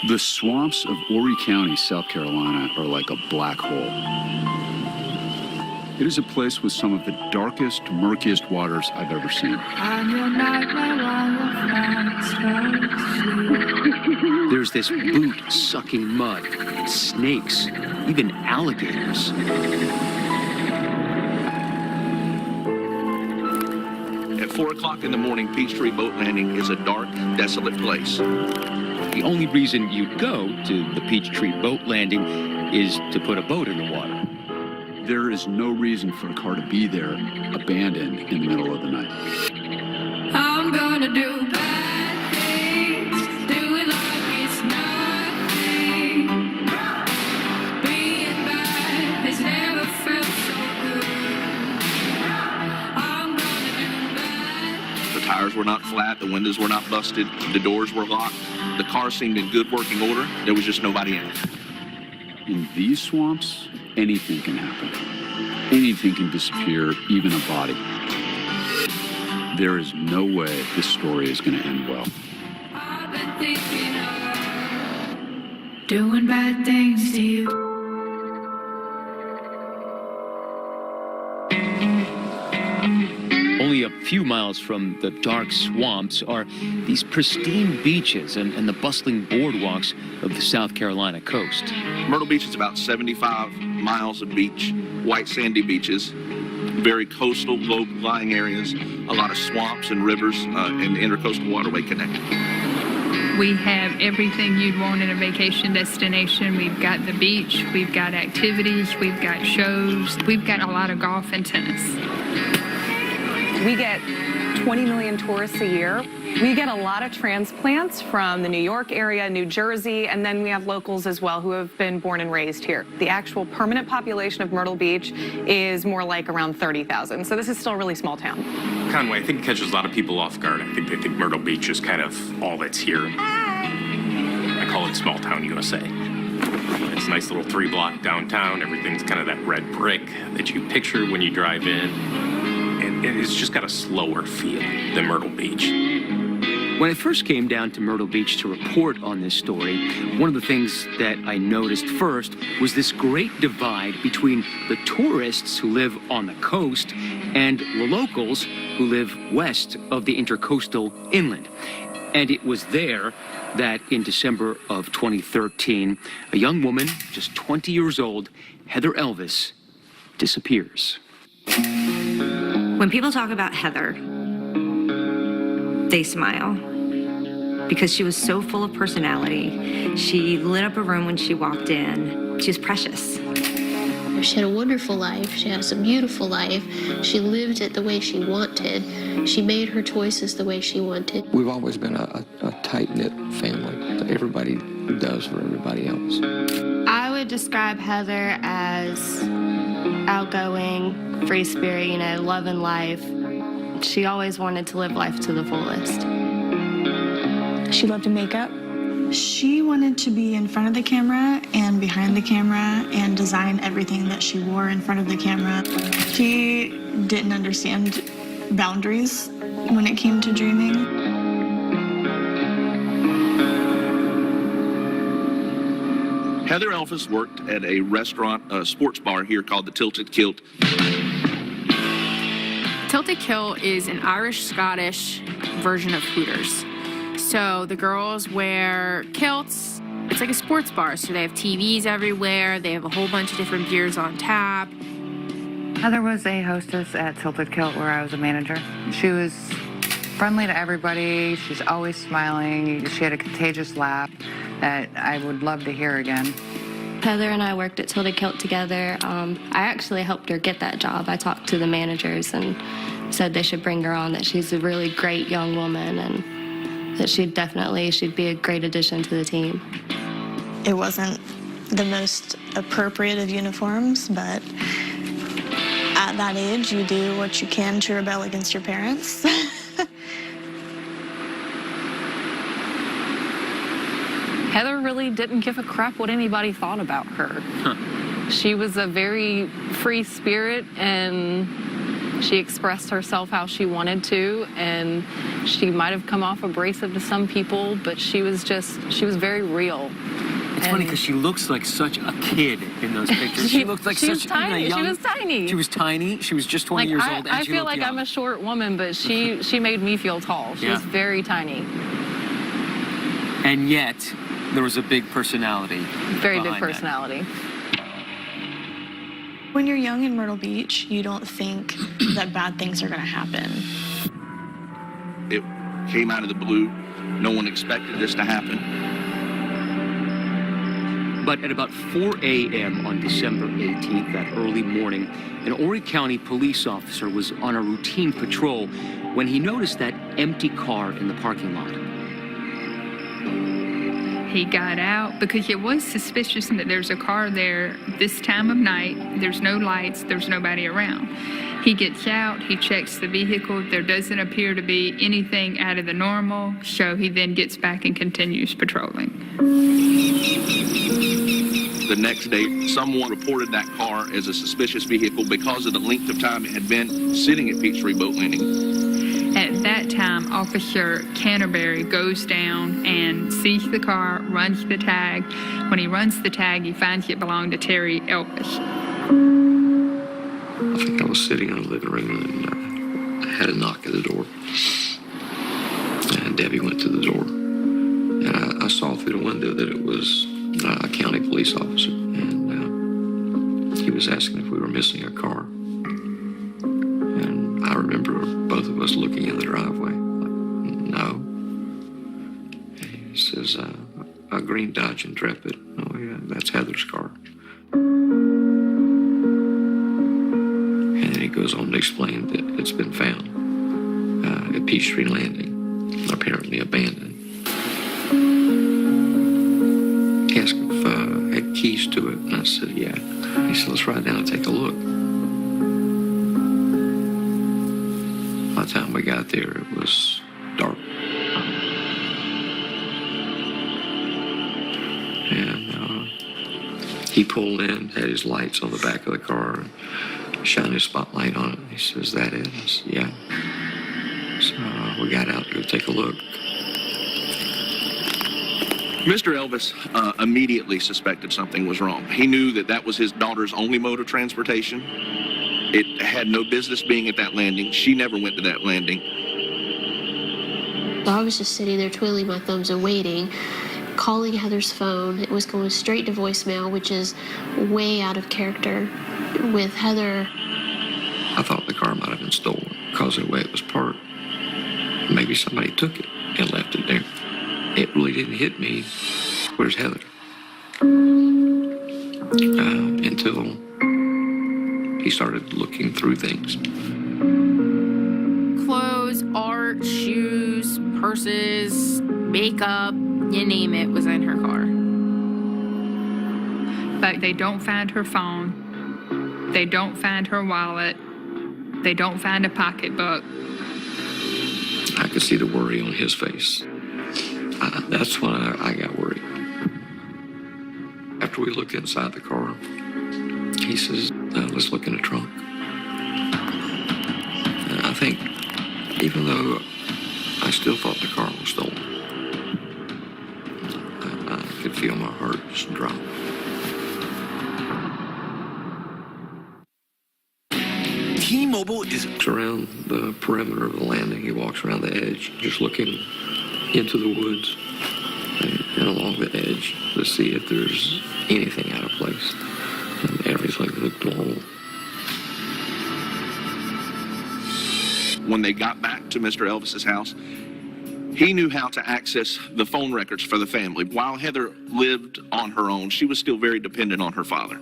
The swamps of Horry County, South Carolina, are like a black hole. It is a place with some of the darkest, murkiest waters I've ever seen. There's this boot-sucking mud, snakes, even alligators. At 4 o'clock in the morning, Peachtree Boat Landing is a dark, desolate place. The only reason you'd go to the Peachtree Boat Landing is to put a boat in the water. There is no reason for a car to be there, abandoned in the middle of the night. I'm gonna do bad things, do it like it's nothing. Being bad has never felt so good. I'm gonna do bad. The tires were not flat, the windows were not busted, the doors were locked. The car seemed in good working order. There was just nobody in it. In these swamps, anything can happen. Anything can disappear, even a body. There is no way this story is going to end well. I've been thinking of doing bad things to you. Only a few miles from the dark swamps are these pristine beaches and the bustling boardwalks of the South Carolina coast. Myrtle Beach is about 75 miles of beach, white sandy beaches, very coastal, low-lying areas, a lot of swamps and rivers and the intercoastal waterway connected. We have everything you'd want in a vacation destination. We've got the beach, we've got activities, we've got shows, we've got a lot of golf and tennis. We get 20 million tourists a year. We get a lot of transplants from the New York area, New Jersey, and then we have locals as well who have been born and raised here. The actual permanent population of Myrtle Beach is more like around 30,000, so this is still a really small town. Conway, I think it catches a lot of people off guard. I think they think Myrtle Beach is kind of all that's here. I call it small town USA. It's a nice little 3-block downtown. Everything's kind of that red brick that you picture when you drive in. It's just got a slower feel than Myrtle Beach. When I first came down to Myrtle Beach to report on this story, one of the things that I noticed first was this great divide between the tourists who live on the coast and the locals who live west of the intercoastal inland. And it was there that in December of 2013, a young woman, just 20 years old, Heather Elvis, disappears. When people talk about Heather, they smile because she was so full of personality. She lit up a room when she walked in. She was precious. She had a wonderful life. She has a beautiful life. She lived it the way she wanted. She made her choices the way she wanted. We've always been a tight-knit family. Everybody does for everybody else. I would describe Heather as outgoing, free spirit, loving life. She always wanted to live life to the fullest. She loved to make up. She wanted to be in front of the camera and behind the camera and design everything that she wore in front of the camera. She didn't understand boundaries when it came to dreaming. Heather Elvis worked at a restaurant, a sports bar here called the Tilted Kilt. Tilted Kilt is an Irish-Scottish version of Hooters. So the girls wear kilts. It's like a sports bar, so they have TVs everywhere. They have a whole bunch of different beers on tap. Heather was a hostess at Tilted Kilt where I was a manager. She was friendly to everybody. She's always smiling. She had a contagious laugh that I would love to hear again. Heather and I worked at Tilted Kilt together. I actually helped her get that job. I talked to the managers and said they should bring her on, that she's a really great young woman and that she'd be a great addition to the team. It wasn't the most appropriate of uniforms, but at that age, you do what you can to rebel against your parents. Heather really didn't give a crap what anybody thought about her. She was a very free spirit and She expressed herself how she wanted to, and she might have come off abrasive to some people, but she was very real. It's funny because she looks like such a kid in those pictures. She looked like she was tiny. Young, she was tiny. She was tiny. She was just 20 years old. And I she feel looked like young. I'm a short woman, but she made me feel tall. She was very tiny. And yet, there was a big personality. Very big personality. When you're young in Myrtle Beach, you don't think that bad things are going to happen. It came out of the blue. No one expected this to happen. But at about 4 a.m. on December 18th, that early morning, an Horry County police officer was on a routine patrol when he noticed that empty car in the parking lot. He got out because it was suspicious that there's a car there this time of night. There's no lights, there's nobody around. He gets out, he checks the vehicle. There doesn't appear to be anything out of the normal, so he then gets back and continues patrolling. The next day, someone reported that car as a suspicious vehicle because of the length of time it had been sitting at Peachtree Boat Landing. At that time, Officer Canterbury goes down and sees the car, runs the tag. When he runs the tag, he finds it belonged to Terry Elvis. I think I was sitting in the living room and I had a knock at the door. And Debbie went to the door. And I saw through the window that it was a county police officer. And he was asking if we were missing a car. And I remember both of us looking in the driveway. Like, no. And he says, a green Dodge Intrepid. Oh, yeah, that's Heather's car. And then he goes on to explain that it's been found at Peachtree Landing, apparently abandoned. He asked if I had keys to it, and I said, yeah. He said, let's ride down and take a look. By the time we got there, it was dark. And he pulled in, had his lights on the back of the car, and shined his spotlight on it. He says, that it? I said, yeah. So we got out to go take a look. Mr. Elvis immediately suspected something was wrong. He knew that that was his daughter's only mode of transportation. It had no business being at that landing. She never went to that landing. I was just sitting there twiddling my thumbs and waiting, calling Heather's phone. It was going straight to voicemail, which is way out of character with Heather. I thought the car might have been stolen because of the way it was parked. Maybe somebody took it and left it there. It really didn't hit me. Where's Heather? Until he started looking through things. Clothes, art, shoes, purses, makeup, you name it, was in her car. But they don't find her phone. They don't find her wallet. They don't find a pocketbook. I could see the worry on his face. That's when I got worried. After we looked inside the car, he says, let's look in the trunk. And I think, even though I still thought the car was stolen, I could feel my heart just drop. T-Mobile is around the perimeter of the landing. He walks around the edge, just looking into the woods and along the edge to see if there's anything out of place. And everything looked normal. When they got back to Mr. Elvis's house, he knew how to access the phone records for the family. While Heather lived on her own, she was still very dependent on her father.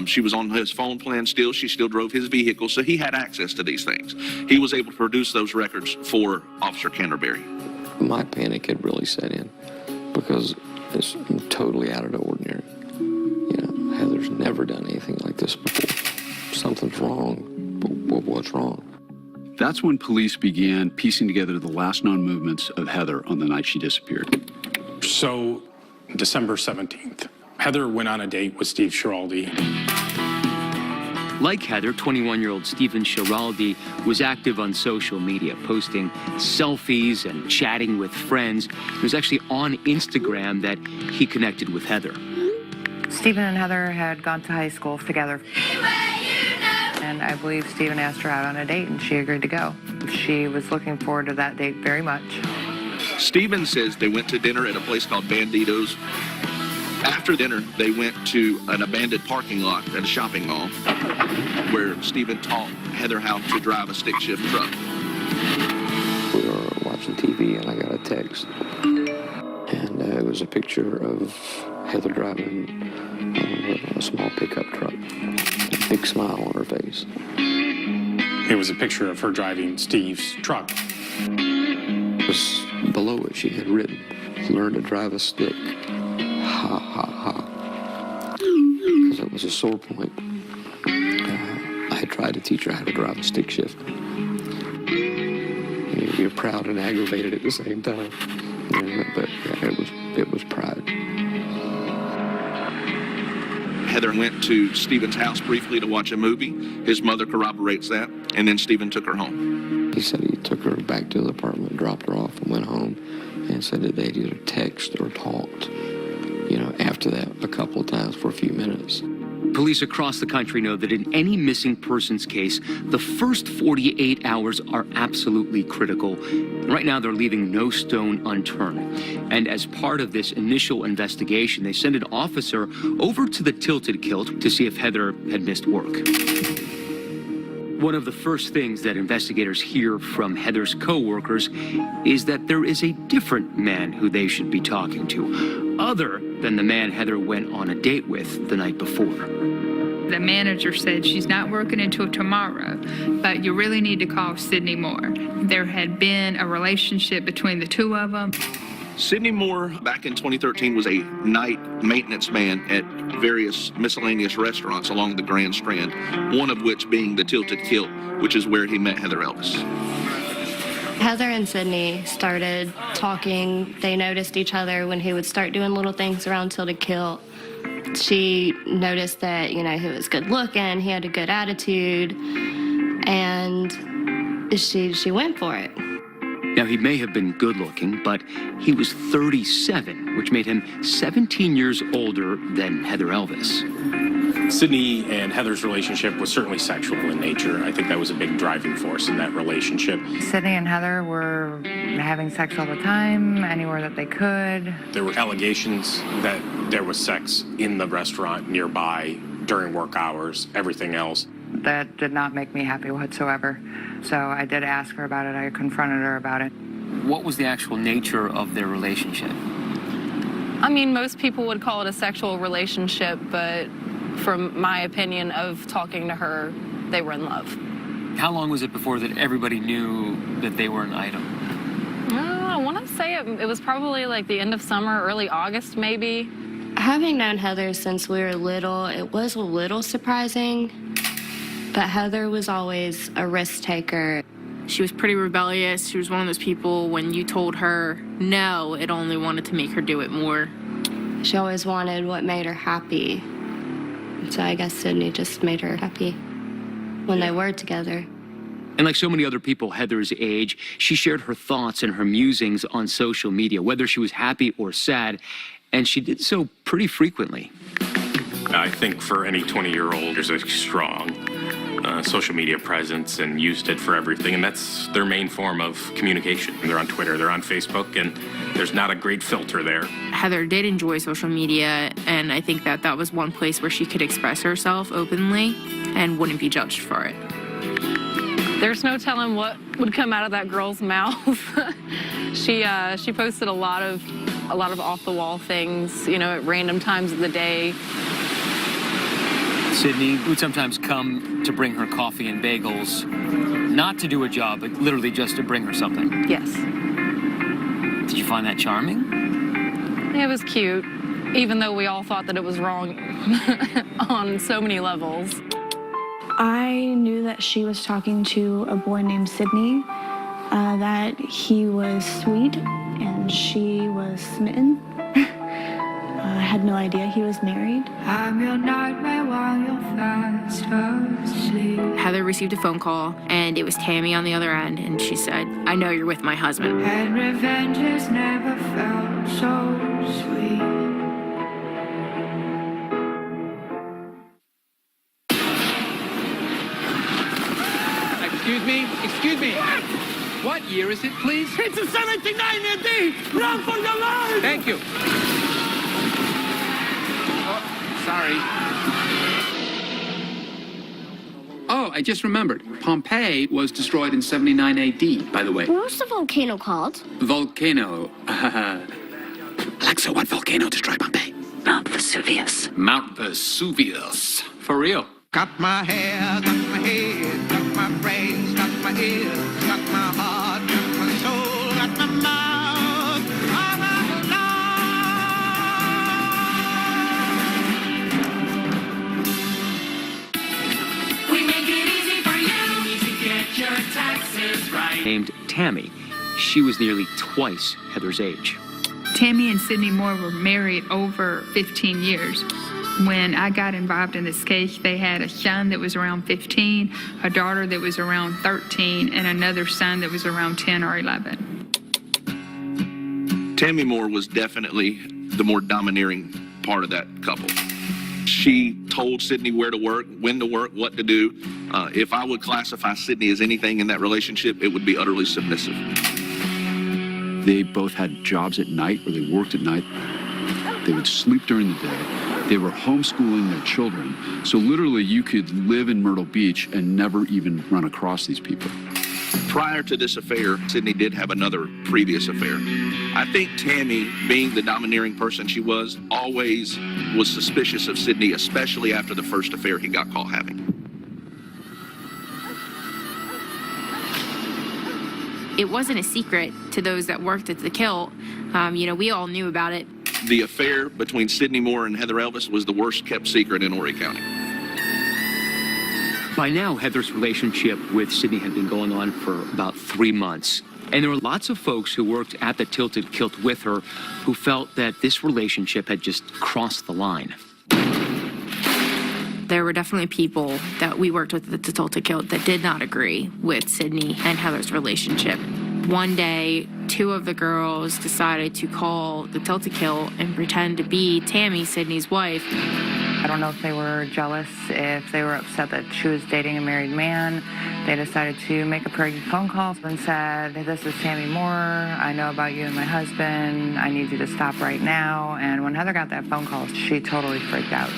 She was on his phone plan still. She still drove his vehicle, so he had access to these things. He was able to produce those records for Officer Canterbury. My panic had really set in because it's totally out of the ordinary. You know, Heather's never done anything like this before. Something's wrong, but what's wrong? That's when police began piecing together the last known movements of Heather on the night she disappeared. So, December 17th, Heather went on a date with Steve Schiraldi. Like Heather, 21-year-old Stephen Schiraldi was active on social media, posting selfies and chatting with friends. It was actually on Instagram that he connected with Heather. Stephen and Heather had gone to high school together. And I believe Stephen asked her out on a date, and she agreed to go. She was looking forward to that date very much. Stephen says they went to dinner at a place called Bandito's. After dinner, they went to an abandoned parking lot at a shopping mall where Stephen taught Heather how to drive a stick shift truck. We were watching TV and I got a text. And it was a picture of Heather driving a small pickup truck. A big smile on her face. It was a picture of her driving Steve's truck. It was below it she had written, "Learn to drive a stick. Ha, ha, ha." Because it was a sore point. I had tried to teach her how to drive a stick shift. You're proud and aggravated at the same time. But yeah, it was pride. Heather went to Stephen's house briefly to watch a movie. His mother corroborates that, and then Stephen took her home. He said he took her back to the apartment, dropped her off, and went home, and said that they'd either text or talked, after that a couple of times for a few minutes. Police across the country know that in any missing persons case, the first 48 hours are absolutely critical. Right now, they're leaving no stone unturned. And as part of this initial investigation, they sent an officer over to the Tilted Kilt to see if Heather had missed work. One of the first things that investigators hear from Heather's co-workers is that there is a different man who they should be talking to, other than the man Heather went on a date with the night before. The manager said she's not working until tomorrow, but you really need to call Sydney Moore. There had been a relationship between the two of them. Sydney Moore, back in 2013, was a night maintenance man at various miscellaneous restaurants along the Grand Strand, one of which being the Tilted Kilt, which is where he met Heather Elvis. Heather and Sydney started talking. They noticed each other when he would start doing little things around Tilted Kilt. She noticed that, he was good looking, he had a good attitude, and she went for it. Now, he may have been good looking, but he was 37, which made him 17 years older than Heather Elvis. Sydney and Heather's relationship was certainly sexual in nature. I think that was a big driving force in that relationship. Sydney and Heather were having sex all the time, anywhere that they could. There were allegations that there was sex in the restaurant nearby during work hours, everything else. That did not make me happy whatsoever. So I did ask her about it. I confronted her about it. What was the actual nature of their relationship? I mean, most people would call it a sexual relationship, but from my opinion of talking to her, they were in love. How long was it before that everybody knew that they were an item? I want to say it was probably like the end of summer, early August maybe. Having known Heather since we were little, it was a little surprising. But Heather was always a risk taker. She was pretty rebellious. She was one of those people, when you told her no, it only wanted to make her do it more. She always wanted what made her happy. So I guess Sydney just made her happy when they were together. And like so many other people Heather's age, she shared her thoughts and her musings on social media, whether she was happy or sad, and she did so pretty frequently. I think for any 20-year-old, there's a strong social media presence and used it for everything, and that's their main form of communication. They're on Twitter, they're on Facebook, and there's not a great filter there. Heather did enjoy social media, and I think that was one place where she could express herself openly and wouldn't be judged for it. There's no telling what would come out of that girl's mouth. She posted a lot of off-the-wall things, at random times of the day. Sydney would sometimes come to bring her coffee and bagels, not to do a job, but literally just to bring her something. Yes. Did you find that charming? It was cute, even though we all thought that it was wrong on so many levels. I knew that she was talking to a boy named Sydney, that he was sweet and she was smitten. had no idea he was married. I'm your nightmare while you're fast asleep. Heather received a phone call, and it was Tammy on the other end, and she said, "I know you're with my husband." And revenge has never felt so sweet. Excuse me. What year is it, please? It's a 79 AD! Run for your life! Thank you. Oh, sorry. Oh, I just remembered. Pompeii was destroyed in 79 AD, by the way. What was the volcano called? Volcano. Alexa, what volcano destroyed Pompeii? Mount Vesuvius. Mount Vesuvius. For real. Got my hair, got my head, got my brains, got my ears, got my heart, got my soul, got my mouth. I'm alive. We make it easy for you to get your taxes right. Named Tammy. She was nearly twice Heather's age. Tammy and Sydney Moore were married over 15 years. When I got involved in this case, they had a son that was around 15, a daughter that was around 13, and another son that was around 10 or 11. Tammy Moore was definitely the more domineering part of that couple. She told Sydney where to work, when to work, what to do. If I would classify Sydney as anything in that relationship, it would be utterly submissive. They both had jobs at night where they worked at night. They would sleep during the day. They were homeschooling their children. So literally you could live in Myrtle Beach and never even run across these people. Prior to this affair, Sydney did have another previous affair. I think Tammy, being the domineering person she was, always was suspicious of Sydney, especially after the first affair he got caught having. It wasn't a secret to those that worked at the Kilt. We all knew about it. The affair between Sydney Moore and Heather Elvis was the worst kept secret in Horry County. By now, Heather's relationship with Sydney had been going on for about 3 months. And there were lots of folks who worked at the Tilted Kilt with her who felt that this relationship had just crossed the line. There were definitely people that we worked with at the Tilted Kilt that did not agree with Sydney and Heather's relationship. One day, 2 of the girls decided to call the Tilted Kilt and pretend to be Tammy, Sydney's wife. I don't know if they were jealous, if they were upset that she was dating a married man. They decided to make a prank phone call and said, "This is Tammy Moore. I know about you and my husband. I need you to stop right now." And when Heather got that phone call, she totally freaked out.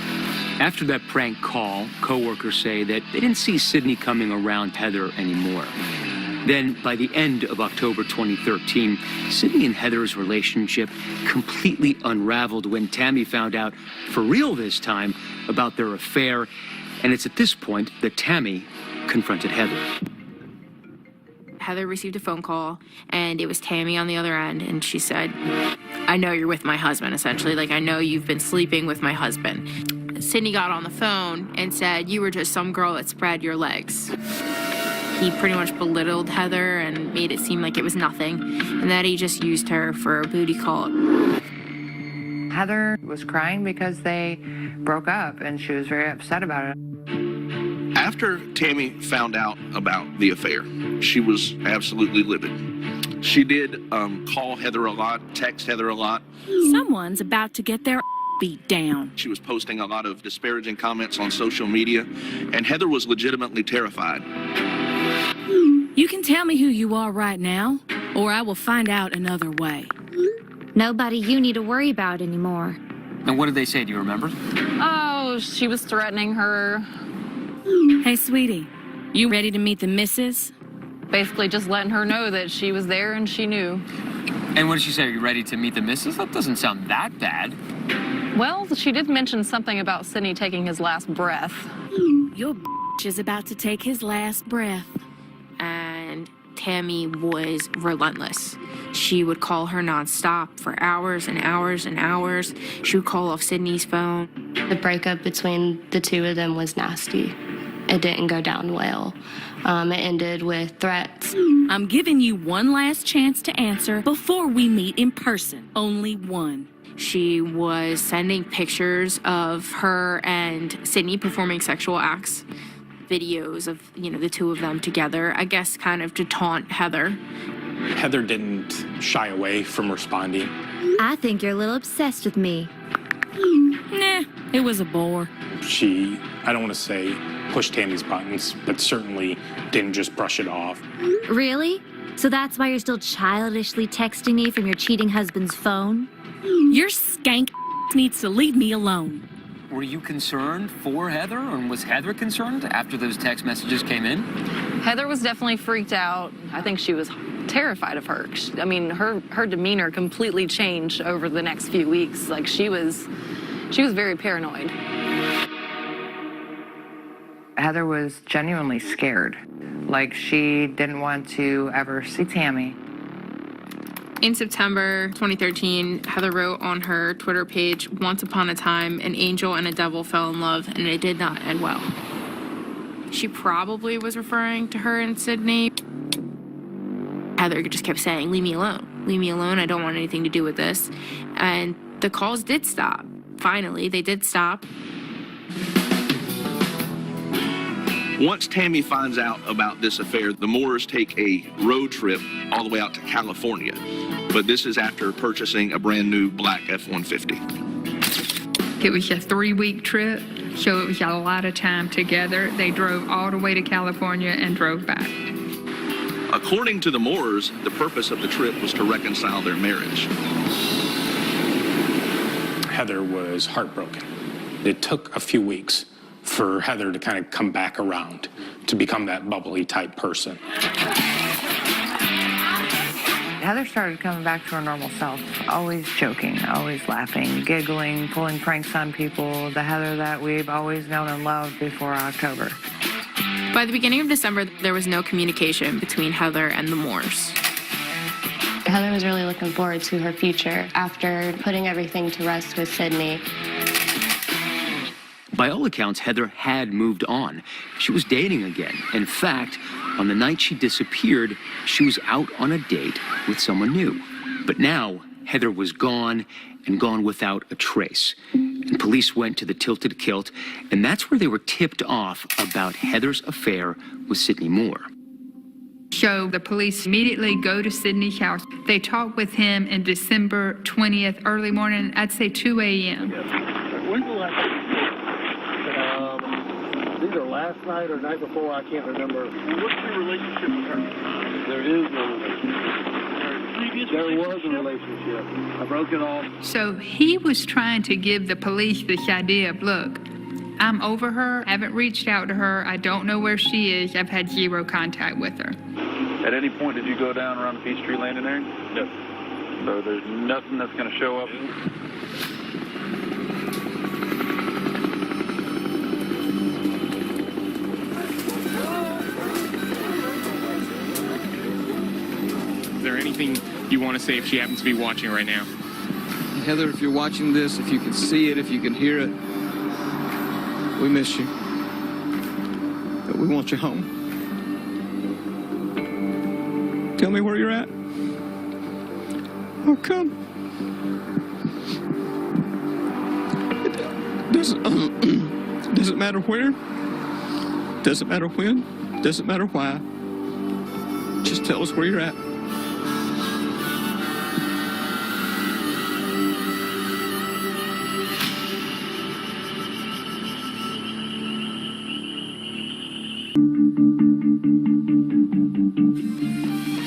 After that prank call, coworkers say that they didn't see Sydney coming around Heather anymore. Then, by the end of October 2013, Sydney and Heather's relationship completely unraveled when Tammy found out, for real this time, about their affair. And it's at this point that Tammy confronted Heather. Heather received a phone call, and it was Tammy on the other end, and she said, "I know you're with my husband," essentially. Like, "I know you've been sleeping with my husband." Sydney got on the phone and said, "You were just some girl that spread your legs." He pretty much belittled Heather and made it seem like it was nothing, and that he just used her for a booty call. Heather was crying because they broke up, and she was very upset about it. After Tammy found out about the affair, she was absolutely livid. She did call Heather a lot, text Heather a lot. Someone's about to get their beat down. She was posting a lot of disparaging comments on social media, and Heather was legitimately terrified. You can tell me who you are right now, or I will find out another way. Nobody you need to worry about anymore. And what did they say? Do you remember? Oh, she was threatening her. Hey, sweetie, you ready to meet the missus? Basically just letting her know that she was there and she knew. And what did she say? Are you ready to meet the missus? That doesn't sound that bad. Well, she did mention something about Sydney taking his last breath. Your is about to take his last breath. And Tammy was relentless. She would call her nonstop for hours and hours and hours. She would call off Sydney's phone. The breakup between the 2 of them was nasty. It didn't go down well. It ended with threats. I'm giving you one last chance to answer before we meet in person. Only one. She was sending pictures of her and Sydney performing sexual acts, videos of, the two of them together, I guess kind of to taunt Heather. Heather didn't shy away from responding. I think you're a little obsessed with me. Nah, it was a bore. She, I don't want to say pushed Tammy's buttons, but certainly didn't just brush it off. Really? So that's why you're still childishly texting me from your cheating husband's phone? Your skank needs to leave me alone. Were you concerned for Heather, and was Heather concerned after those text messages came in? Heather was definitely freaked out. I think she was terrified of her. I mean, her demeanor completely changed over the next few weeks. Like, she was very paranoid. Heather was genuinely scared. Like, she didn't want to ever see Tammy. In September 2013, Heather wrote on her Twitter page, "Once upon a time, an angel and a devil fell in love, and it did not end well." She probably was referring to her and Sydney. Heather just kept saying, "Leave me alone. Leave me alone. I don't want anything to do with this." And the calls did stop. Finally, they did stop. Once Tammy finds out about this affair, the Moores take a road trip all the way out to California. But this is after purchasing a brand new black F-150. It was a 3-week trip, so it was a lot of time together. They drove all the way to California and drove back. According to the Moores, the purpose of the trip was to reconcile their marriage. Heather was heartbroken. It took a few weeks for Heather to kind of come back around, to become that bubbly type person. Heather started coming back to her normal self, always joking, always laughing, giggling, pulling pranks on people, the Heather that we've always known and loved before October. By the beginning of December, there was no communication between Heather and the Moores. Heather was really looking forward to her future after putting everything to rest with Sydney. By all accounts, Heather had moved on. She was dating again. In fact, on the night she disappeared, she was out on a date with someone new. But now, Heather was gone, and gone without a trace. And police went to the Tilted Kilt, and that's where they were tipped off about Heather's affair with Sydney Moore. So the police immediately go to Sydney's house. They talk with him in December 20th, early morning, I'd say 2 a.m. When's the last either last night or night before, I can't remember. What's your relationship with her? There is no relationship. There was a relationship. I broke it off. So he was trying to give the police this idea of, look, I'm over her, I haven't reached out to her, I don't know where she is, I've had zero contact with her. At any point, did you go down around the Peachtree Landing area? No. So there's nothing that's going to show up? Is there anything you want to say if she happens to be watching right now? Heather, if you're watching this, if you can see it, if you can hear it, we miss you. But we want you home. Tell me where you're at. I'll come. It doesn't matter where. Doesn't matter when. Doesn't matter why. Just tell us where you're at.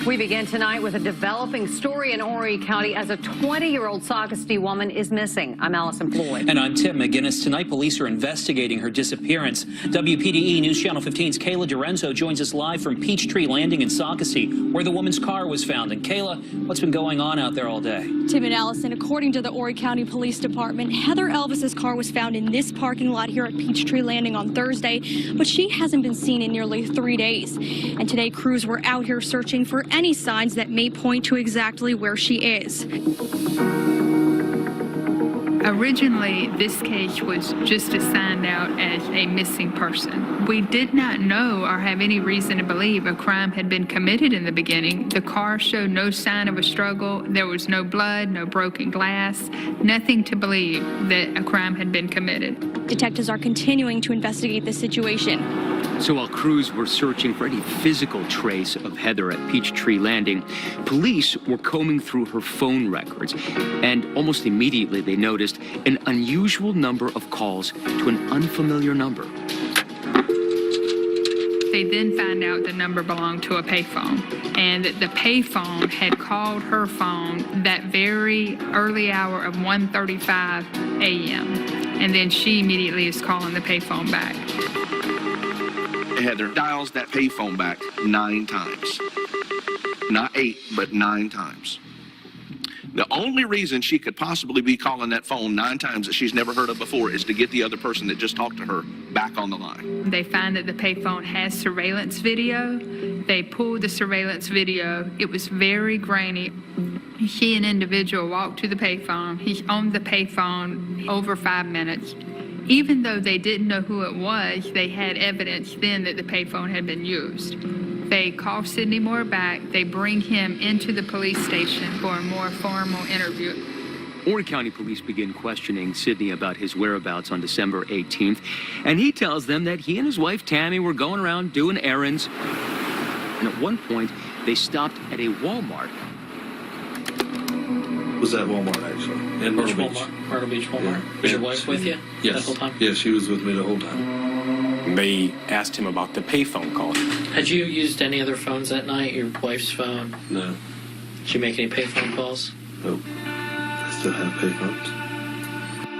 We begin tonight with a developing story in Horry County as a 20-year-old Socastee woman is missing. I'm Allison Floyd. And I'm Tim McGinnis. Tonight, police are investigating her disappearance. WPDE News Channel 15's Kayla Dorenzo joins us live from Peachtree Landing in Socastee, where the woman's car was found. And Kayla, what's been going on out there all day? Tim and Allison, according to the Horry County Police Department, Heather Elvis's car was found in this parking lot here at Peachtree Landing on Thursday, but she hasn't been seen in nearly 3 days. And today, crews were out here searching for any signs that may point to exactly where she is. Originally, this case was just assigned out as a missing person. We did not know or have any reason to believe a crime had been committed in the beginning. The car showed no sign of a struggle. There was no blood, no broken glass, nothing to believe that a crime had been committed. Detectives are continuing to investigate the situation. So while crews were searching for any physical trace of Heather at Peachtree Landing, police were combing through her phone records, and almost immediately they noticed an unusual number of calls to an unfamiliar number. They then find out the number belonged to a payphone, and that the payphone had called her phone that very early hour of 1:35 a.m. And then she immediately is calling the payphone back. Heather dials that payphone back 9 times. Not 8, but 9 times. The only reason she could possibly be calling that phone 9 times that she's never heard of before is to get the other person that just talked to her back on the line. They find that the payphone has surveillance video. They pulled the surveillance video. It was very grainy. She, an individual, walked to the payphone. He's on the payphone over 5 minutes. Even though they didn't know who it was, they had evidence then that the payphone had been used. They call Sidney Moore back. They bring him into the police station for a more formal interview. Horry County Police begin questioning Sidney about his whereabouts on December 18th, and he tells them that he and his wife Tammy were going around doing errands, and at one point they stopped at a Walmart. Was that Walmart, actually? In Myrtle Beach. Myrtle Beach Walmart. Yeah. Was your wife with you Yes. that whole time? Yeah, she was with me the whole time. They asked him about the payphone call. Had you used any other phones that night? Your wife's phone? No. Did you make any payphone calls? Nope. I still have payphones.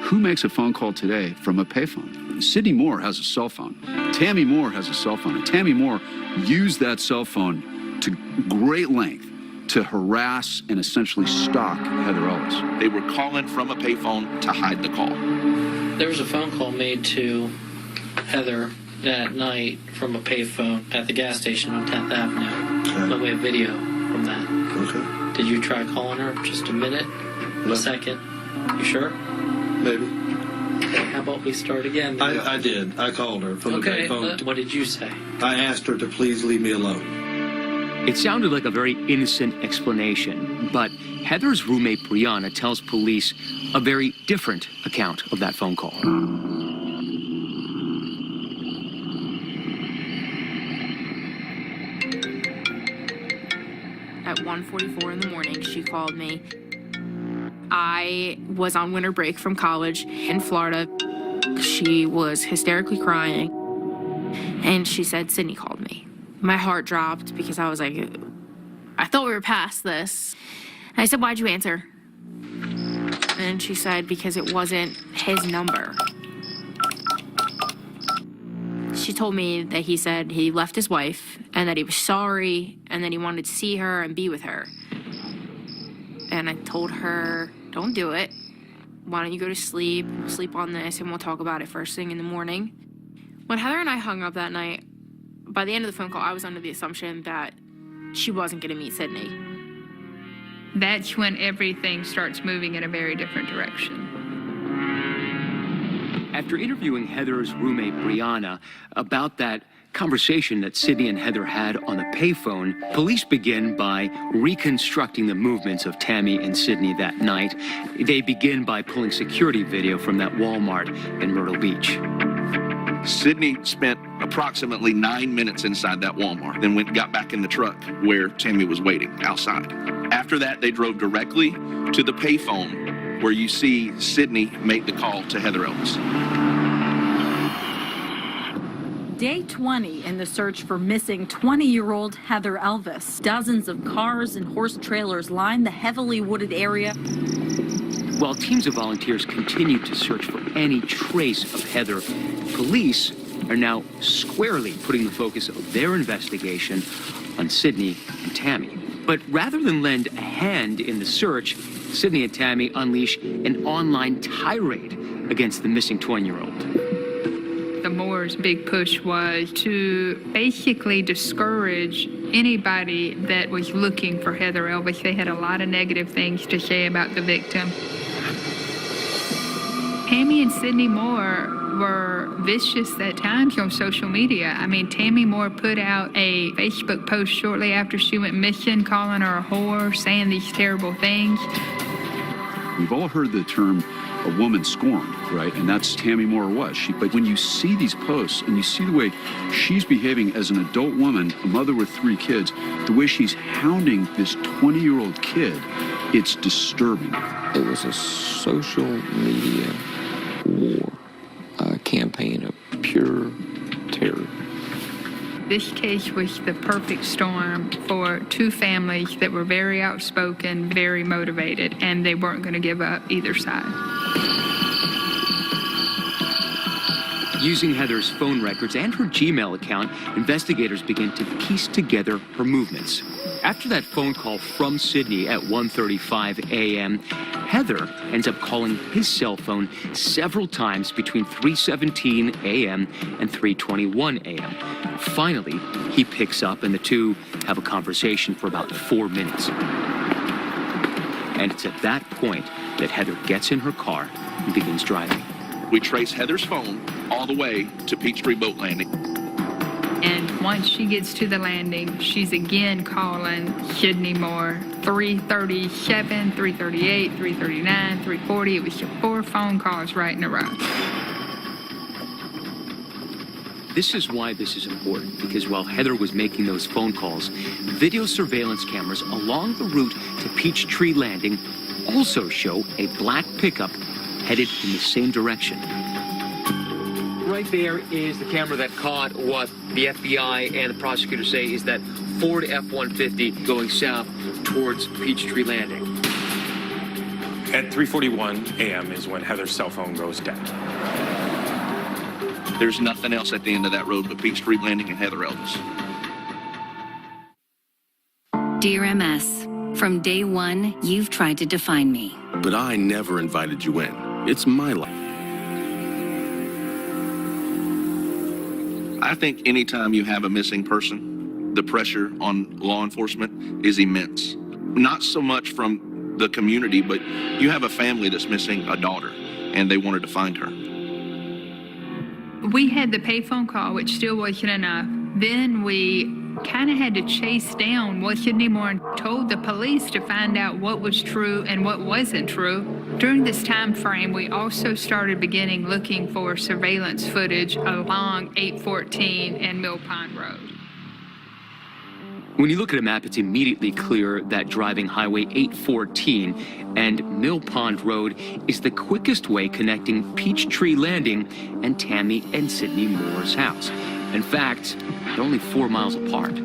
Who makes a phone call today from a payphone? Sidney Moore has a cell phone. Tammy Moore has a cell phone. And Tammy Moore used that cell phone to great length to harass and essentially stalk Heather Ellis. They were calling from a payphone to hide the call. There was a phone call made to Heather that night from a payphone at the gas station on 10th Avenue. Okay. And we have video from that. Okay. Did you try calling her just a minute? No. A second? You sure? Maybe. Okay, how about we start again? I did. I called her from the payphone. What did you say? I asked her to please leave me alone. It sounded like a very innocent explanation, but Heather's roommate Brianna tells police a very different account of that phone call. At 1:44 in the morning, she called me. I was on winter break from college in Florida. She was hysterically crying, and she said, Sidney called me. My heart dropped because I was like, I thought we were past this. And I said, why'd you answer? And she said, because it wasn't his number. She told me that he said he left his wife and that he was sorry and that he wanted to see her and be with her. And I told her, don't do it. Why don't you go to sleep on this, and we'll talk about it first thing in the morning. When Heather and I hung up that night, by the end of the phone call, I was under the assumption that she wasn't going to meet Sidney. That's when everything starts moving in a very different direction. After interviewing Heather's roommate Brianna about that conversation that Sidney and Heather had on the payphone, police begin by reconstructing the movements of Tammy and Sidney that night. They begin by pulling security video from that Walmart in Myrtle Beach. Sidney spent approximately 9 minutes inside that Walmart, then got back in the truck where Tammy was waiting outside. After that, they drove directly to the payphone where you see Sidney make the call to Heather Ellis. Day 20 in the search for missing 20-year-old Heather Elvis. Dozens of cars and horse trailers line the heavily wooded area. While teams of volunteers continue to search for any trace of Heather, police are now squarely putting the focus of their investigation on Sidney and Tammy. But rather than lend a hand in the search, Sidney and Tammy unleash an online tirade against the missing 20-year-old. The Moore's big push was to basically discourage anybody that was looking for Heather Elvis. They had a lot of negative things to say about the victim. Tammy and Sydney Moore were vicious at times on social media. I mean, Tammy Moore put out a Facebook post shortly after she went missing, calling her a whore, saying these terrible things. We've all heard the term a woman scorned, right? And that's Tammy Moore was. But when you see these posts and you see the way she's behaving as an adult woman, a mother with 3 kids, the way she's hounding this 20-year-old kid, it's disturbing. It was a social media war, a campaign of pure terror. This case was the perfect storm for 2 families that were very outspoken, very motivated, and they weren't going to give up either side. Using Heather's phone records and her Gmail account, investigators began to piece together her movements. After that phone call from Sydney at 1:35 a.m., Heather ends up calling his cell phone several times between 3:17 a.m. and 3:21 a.m. Finally, he picks up and the two have a conversation for about 4 minutes. And it's at that point that Heather gets in her car and begins driving. We trace Heather's phone all the way to Peachtree Boat Landing. And once she gets to the landing, she's again calling Sydney Moore. 3:37, 3:38, 3:39, 3:40. It was 4 phone calls right in a row. This is why this is important, because while Heather was making those phone calls, video surveillance cameras along the route to Peachtree Landing also show a black pickup headed in the same direction. Right there is the camera that caught what the FBI and the prosecutors say is that Ford F-150 going south towards Peachtree Landing. At 3:41 a.m. is when Heather's cell phone goes dead. There's nothing else at the end of that road but Peachtree Landing and Heather Elvis. Dear MS, from day one, you've tried to define me. But I never invited you in. It's my life. I think anytime you have a missing person, the pressure on law enforcement is immense. Not so much from the community, but you have a family that's missing a daughter, and they wanted to find her. We had the payphone call, which still wasn't enough. Then we kind of had to chase down what Sydney Moore told the police to find out what was true and what wasn't true. During this time frame, we also started looking for surveillance footage along 814 and Mill Pond Road. When you look at a map, it's immediately clear that driving Highway 814 and Mill Pond Road is the quickest way connecting Peachtree Landing and Tammy and Sydney Moore's house. In fact, they're only 4 miles apart.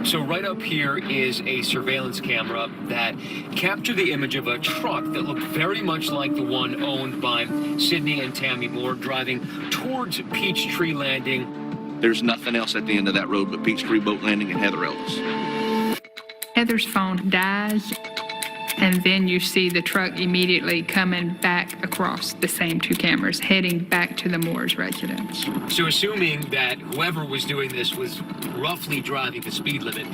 So right up here is a surveillance camera that captured the image of a truck that looked very much like the one owned by Sydney and Tammy Moore driving towards Peachtree Landing. There's nothing else at the end of that road but Peachtree Boat Landing and Heather Elvis. Heather's phone dies, and then you see the truck immediately coming back across the same 2 cameras, heading back to the Moore's residence. So assuming that whoever was doing this was roughly driving the speed limit,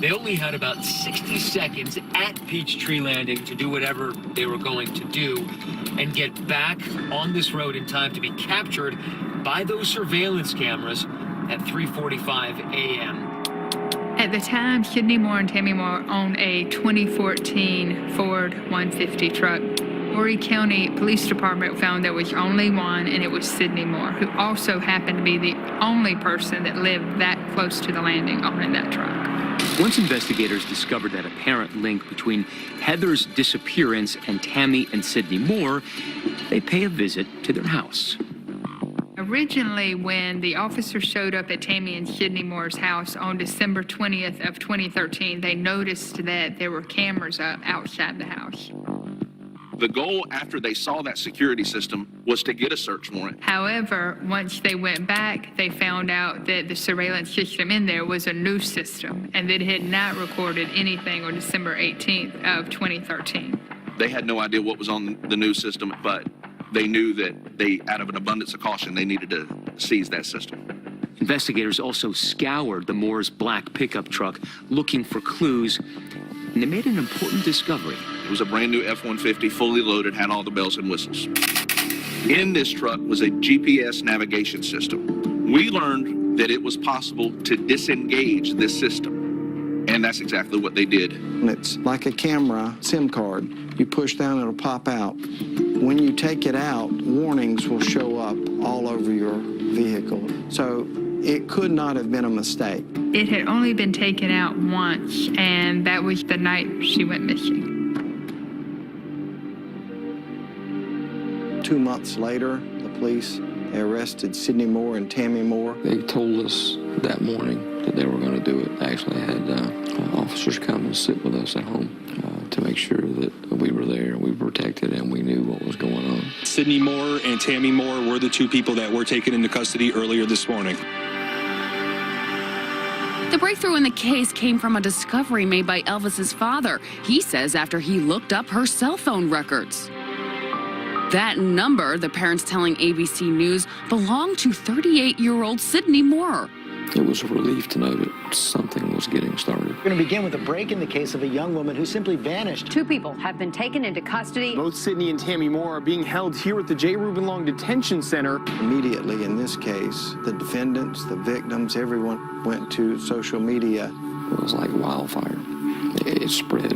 they only had about 60 seconds at Peachtree Landing to do whatever they were going to do and get back on this road in time to be captured by those surveillance cameras at 3:45 a.m. At the time, Sydney Moore and Tammy Moore owned a 2014 Ford 150 truck. Horry County Police Department found there was only one, and it was Sydney Moore, who also happened to be the only person that lived that close to the landing owning that truck. Once investigators discovered that apparent link between Heather's disappearance and Tammy and Sydney Moore, they pay a visit to their house. Originally, when the officers showed up at Tammy and Sydney Moore's house on December 20th of 2013, they noticed that there were cameras up outside the house. The goal after they saw that security system was to get a search warrant. However, once they went back, they found out that the surveillance system in there was a new system and that it had not recorded anything on December 18th of 2013. They had no idea what was on the new system, but they knew that out of an abundance of caution, they needed to seize that system. Investigators also scoured the Moore's black pickup truck looking for clues, and they made an important discovery. It was a brand new F-150, fully loaded, had all the bells and whistles. In this truck was a GPS navigation system. We learned that it was possible to disengage this system, and that's exactly what they did. It's like a camera SIM card. You push down, it'll pop out. When you take it out, warnings will show up all over your vehicle. So it could not have been a mistake. It had only been taken out once, and that was the night she went missing. 2 months later, the police arrested Sydney Moore and Tammy Moore. They told us that morning that they were going to do it. I actually had officers come and sit with us at home to make sure that we were there, we were protected, and we knew what was going on. Sydney Moore and Tammy Moore were the two people that were taken into custody earlier this morning. The breakthrough in the case came from a discovery made by Elvis's father. He says after he looked up her cell phone records. That number, the parents telling ABC News, belonged to 38-year-old Sydney Moore. It was a relief to know that something was getting started. We're going to begin with a break in the case of a young woman who simply vanished. 2 people have been taken into custody. Both Sydney and Tammy Moore are being held here at the J. Reuben Long Detention Center. Immediately in this case, the defendants, the victims, everyone went to social media. It was like wildfire. It spread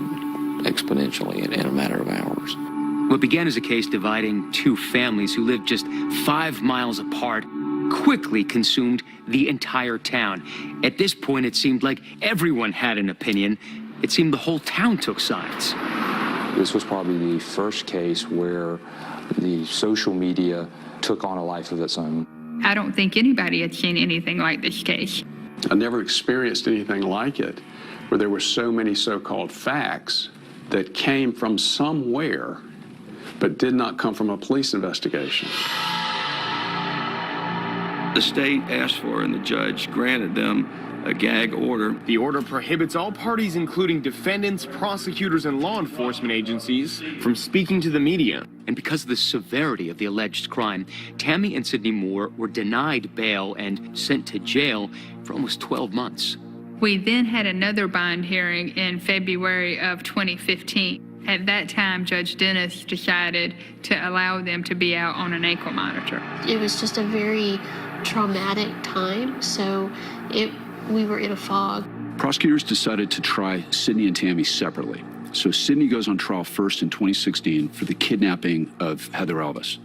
exponentially in a matter of hours. What began as a case dividing two families who lived just 5 miles apart quickly consumed the entire town. At this point, it seemed like everyone had an opinion. It seemed the whole town took sides. This was probably the first case where the social media took on a life of its own. I don't think anybody had seen anything like this case. I never experienced anything like it, where there were so many so-called facts that came from somewhere but did not come from a police investigation. The state asked for and the judge granted them a gag order. The order prohibits all parties, including defendants, prosecutors, and law enforcement agencies, from speaking to the media. And because of the severity of the alleged crime, Tammy and Sydney Moore were denied bail and sent to jail for almost 12 months. We then had another bond hearing in February of 2015. At that time, Judge Dennis decided to allow them to be out on an ankle monitor. It was just a very traumatic time, so we were in a fog. Prosecutors decided to try Sydney and Tammy separately. So Sydney goes on trial first in 2016 for the kidnapping of Heather Elvis.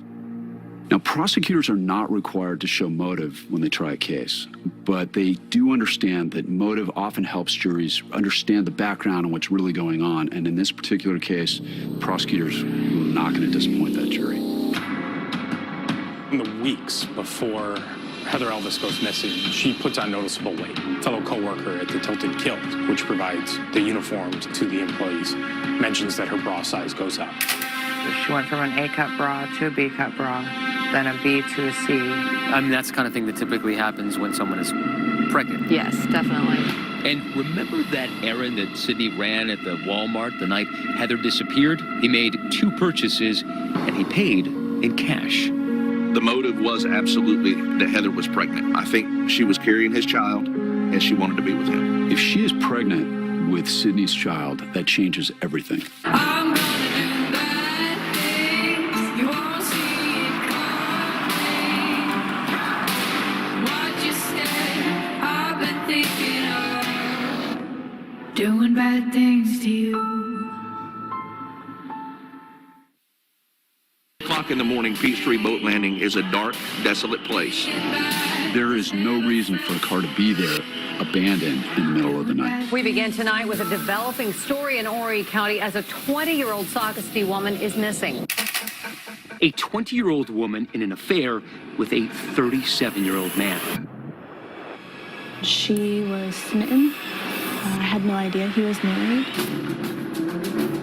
Now, prosecutors are not required to show motive when they try a case, but they do understand that motive often helps juries understand the background and what's really going on. And in this particular case, prosecutors were not going to disappoint that jury. In the weeks before Heather Elvis goes missing, she puts on noticeable weight. A fellow co-worker at the Tilted Kilt, which provides the uniforms to the employees, mentions that her bra size goes up. She went from an A-cup bra to a B-cup bra, then a B to a C. I mean, that's the kind of thing that typically happens when someone is pregnant. Yes, definitely. And remember that errand that Sydney ran at the Walmart the night Heather disappeared? He made 2 purchases, and he paid in cash. The motive was absolutely that Heather was pregnant. I think she was carrying his child, and she wanted to be with him. If she is pregnant with Sydney's child, that changes everything. Doing bad things to you. O'clock in the morning, Peachtree Boat Landing is a dark, desolate place. There is no reason for a car to be there, abandoned in the middle of the night. We begin tonight with a developing story in Horry County as a 20-year-old Socastee woman is missing. A 20-year-old woman in an affair with a 37-year-old man. She was smitten. I had no idea he was married.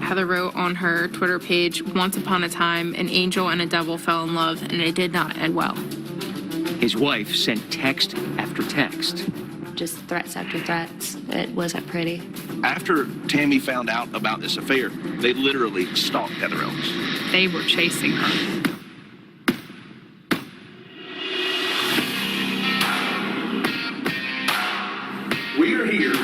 Heather wrote on her Twitter page, "Once upon a time, an angel and a devil fell in love, and it did not end well." His wife sent text after text. Just threats after threats. It wasn't pretty. After Tammy found out about this affair, they literally stalked Heather Elvis. They were chasing her. We're here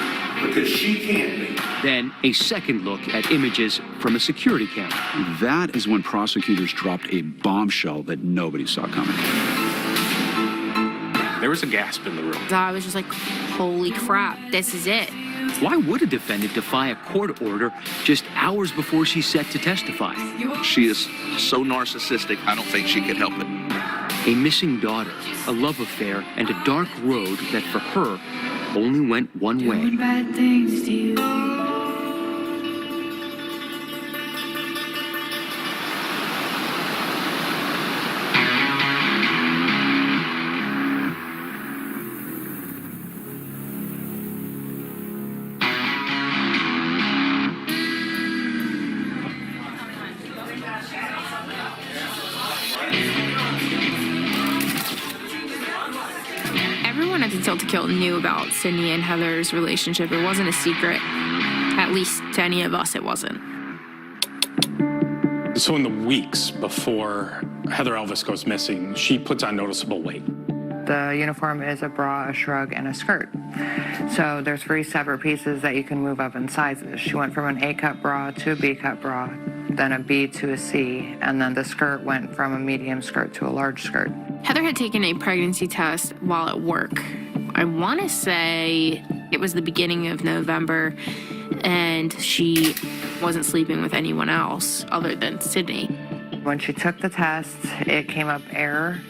because she can't be. Then a second look at images from a security camera. That is when prosecutors dropped a bombshell that nobody saw coming. There was a gasp in the room. I was just like, holy crap, this is it. Why would a defendant defy a court order just hours before she's set to testify? She is so narcissistic, I don't think she could help it. A missing daughter, a love affair, and a dark road that for her only went one way. Doing bad things to you. Everyone at the Tilt to Kill knew about Sydney and Heather's relationship. It wasn't a secret. At least to any of us, it wasn't. So in the weeks before Heather Elvis goes missing, she puts on noticeable weight. The uniform is a bra, a shrug, and a skirt. So there's 3 separate pieces that you can move up in sizes. She went from an A-cup bra to a B-cup bra, then a B to a C, and then the skirt went from a medium skirt to a large skirt. Heather had taken a pregnancy test while at work. I want to say it was the beginning of November, and she wasn't sleeping with anyone else other than Sydney. When she took the test, it came up error.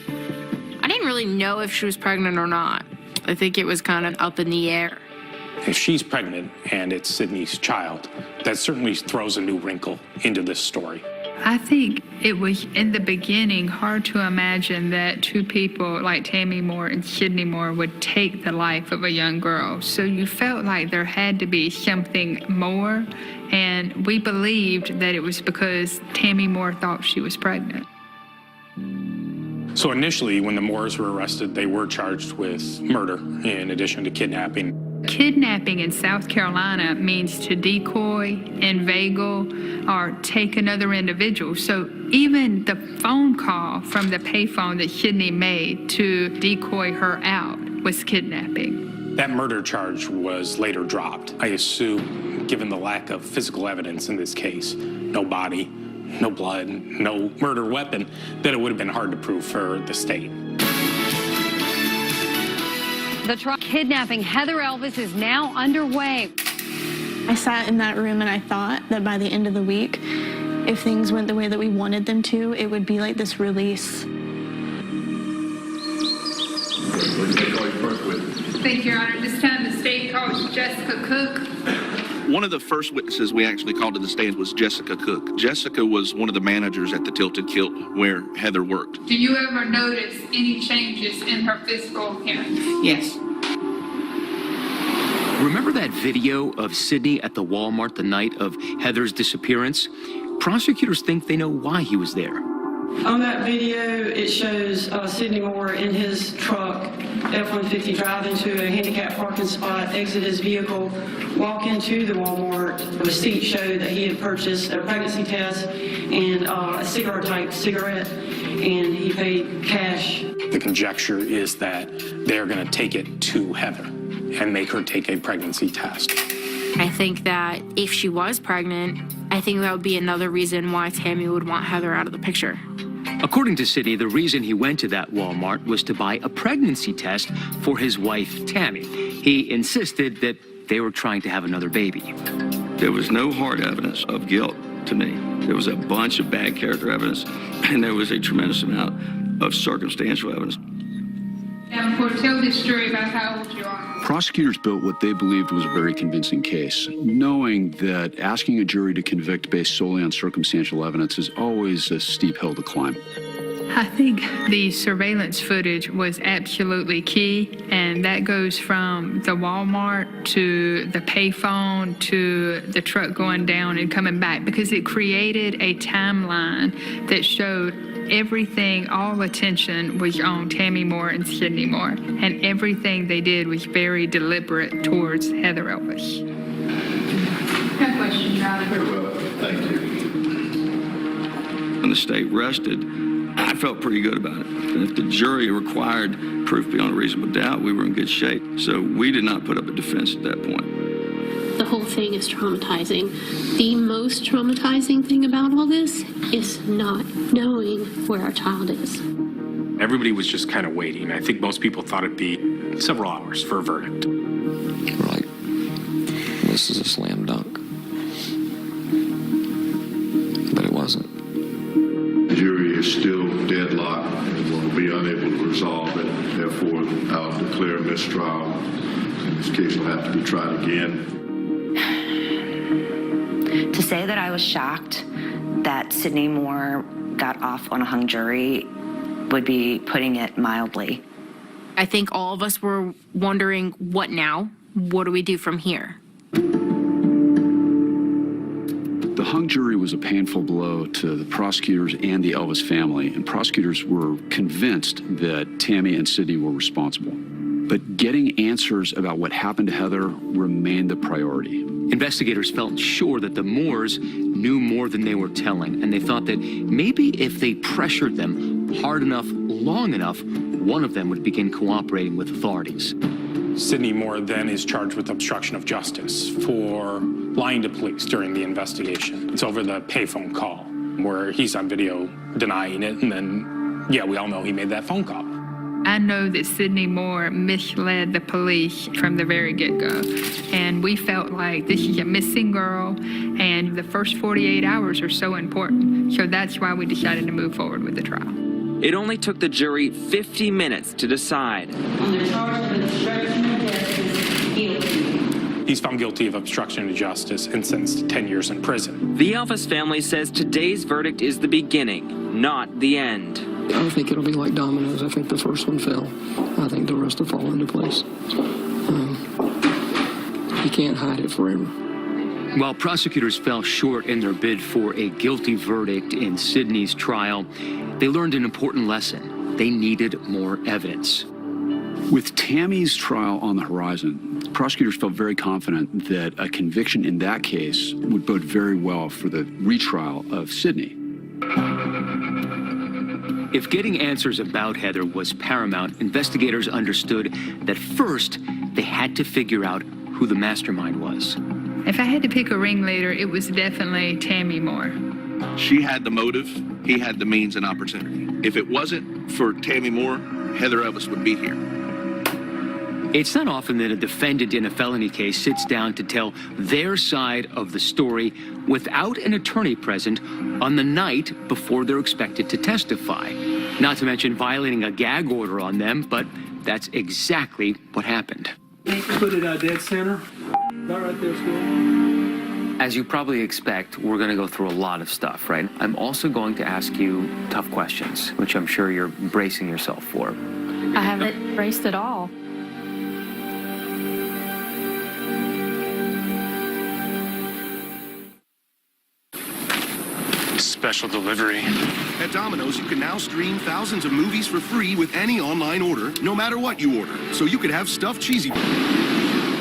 I didn't really know if she was pregnant or not. I think it was kind of up in the air. If she's pregnant and it's Sydney's child, that certainly throws a new wrinkle into this story. I think it was, in the beginning, hard to imagine that two people like Tammy Moore and Sydney Moore would take the life of a young girl. So you felt like there had to be something more, and we believed that it was because Tammy Moore thought she was pregnant. So initially, when the Moores were arrested, they were charged with murder in addition to kidnapping. Kidnapping in South Carolina means to decoy, inveigle, or take another individual. So even the phone call from the payphone that Sydney made to decoy her out was kidnapping. That murder charge was later dropped. I assume, given the lack of physical evidence in this case, no body, no blood, no murder weapon, that it would have been hard to prove for the state. The trial kidnapping Heather Elvis is now underway. I sat in that room and I thought that by the end of the week, if things went the way that we wanted them to, it would be like this release. Thank you, Your Honor. This time the state calls Jessica Cook. One of the first witnesses we actually called to the stand was Jessica Cook. Jessica was one of the managers at the Tilted Kilt where Heather worked. Do you ever notice any changes in her physical appearance? Yes. Remember that video of Sydney at the Walmart the night of Heather's disappearance? Prosecutors think they know why he was there. On that video, it shows Sydney Moore in his truck, F-150, drive into a handicapped parking spot, exit his vehicle, walk into the Walmart. The receipt showed that he had purchased a pregnancy test and a cigar-type cigarette, and he paid cash. The conjecture is that they're going to take it to Heather and make her take a pregnancy test. I think that if she was pregnant, I think that would be another reason why Tammy would want Heather out of the picture. According to Sydney, the reason he went to that Walmart was to buy a pregnancy test for his wife, Tammy. He insisted that they were trying to have another baby. There was no hard evidence of guilt to me. There was a bunch of bad character evidence, and there was a tremendous amount of circumstantial evidence. Now, tell this story about how old you are. Prosecutors built what they believed was a very convincing case, knowing that asking a jury to convict based solely on circumstantial evidence is always a steep hill to climb. I think the surveillance footage was absolutely key, and that goes from the Walmart to the payphone to the truck going down and coming back, because it created a timeline that showed everything, all attention was on Tammy Moore and Sydney Moore, and everything they did was very deliberate towards Heather Elvis. No question, Your Honor. Thank you. When the state rested, I felt pretty good about it. And if the jury required proof beyond a reasonable doubt, we were in good shape. So we did not put up a defense at that point. The whole thing is traumatizing. The most traumatizing thing about all this is not knowing where our child is. Everybody was just kind of waiting. I think most people thought it'd be several hours for a verdict. We're like, this is a slam dunk. But it wasn't. The jury is still deadlocked and will be unable to resolve it. Therefore, I'll declare mistrial. And this case will have to be tried again. To say that I was shocked that Sydney Moore got off on a hung jury would be putting it mildly. I think all of us were wondering, what now? What do we do from here? The hung jury was a painful blow to the prosecutors and the Elvis family, and prosecutors were convinced that Tammy and Sydney were responsible. But getting answers about what happened to Heather remained the priority. Investigators felt sure that the Moores knew more than they were telling, and they thought that maybe if they pressured them hard enough, long enough, one of them would begin cooperating with authorities. Sydney Moore then is charged with obstruction of justice for lying to police during the investigation. It's over the payphone call where he's on video denying it, and then, yeah, we all know he made that phone call. I know that Sydney Moore misled the police from the very get-go, and we felt like this is a missing girl, and the first 48 hours are so important. So that's why we decided to move forward with the trial. It only took the jury 50 minutes to decide. On the charge of obstruction of justice, guilty. He's found guilty of obstruction of justice and sentenced to 10 years in prison. The Elvis family says today's verdict is the beginning, not the end. I think it'll be like dominoes. I think the first one fell. I think the rest will fall into place. You can't hide it forever. While prosecutors fell short in their bid for a guilty verdict in Sydney's trial, they learned an important lesson. They needed more evidence. With Tammy's trial on the horizon, prosecutors felt very confident that a conviction in that case would bode very well for the retrial of Sydney. If getting answers about Heather was paramount, investigators understood that first they had to figure out who the mastermind was. If I had to pick a ringleader, it was definitely Tammy Moore. She had the motive, he had the means and opportunity. If it wasn't for Tammy Moore, Heather Elvis would be here. It's not often that a defendant in a felony case sits down to tell their side of the story without an attorney present on the night before they're expected to testify. Not to mention violating a gag order on them, but that's exactly what happened. Put it dead center. That right there's good. As you probably expect, we're going to go through a lot of stuff, right? I'm also going to ask you tough questions, which I'm sure you're bracing yourself for. I haven't braced at all. Special delivery. At Domino's, you can now stream thousands of movies for free with any online order, no matter what you order. So you could have stuffed cheesy.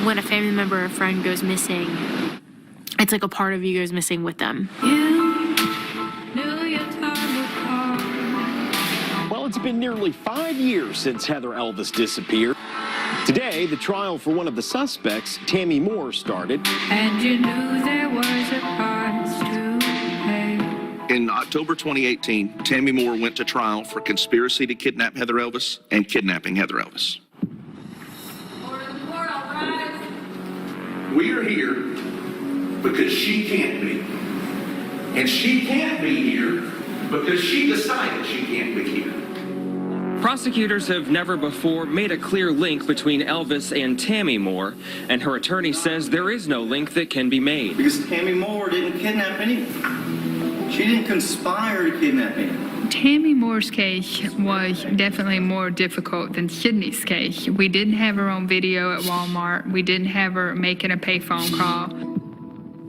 When a family member or friend goes missing, it's like a part of you goes missing with them. Well, it's been nearly 5 years since Heather Elvis disappeared. Today, the trial for one of the suspects, Tammy Moore, started. And you knew there was a price to pay. In October 2018, Tammy Moore went to trial for conspiracy to kidnap Heather Elvis and kidnapping Heather Elvis. We are here because she can't be. And she can't be here because she decided she can't be here. Prosecutors have never before made a clear link between Elvis and Tammy Moore, and her attorney says there is no link that can be made. Because Tammy Moore didn't kidnap anyone. She didn't conspire to kidnap anyone. Tammy Moore's case was definitely more difficult than Sydney's case. We didn't have her on video at Walmart. We didn't have her making a payphone call.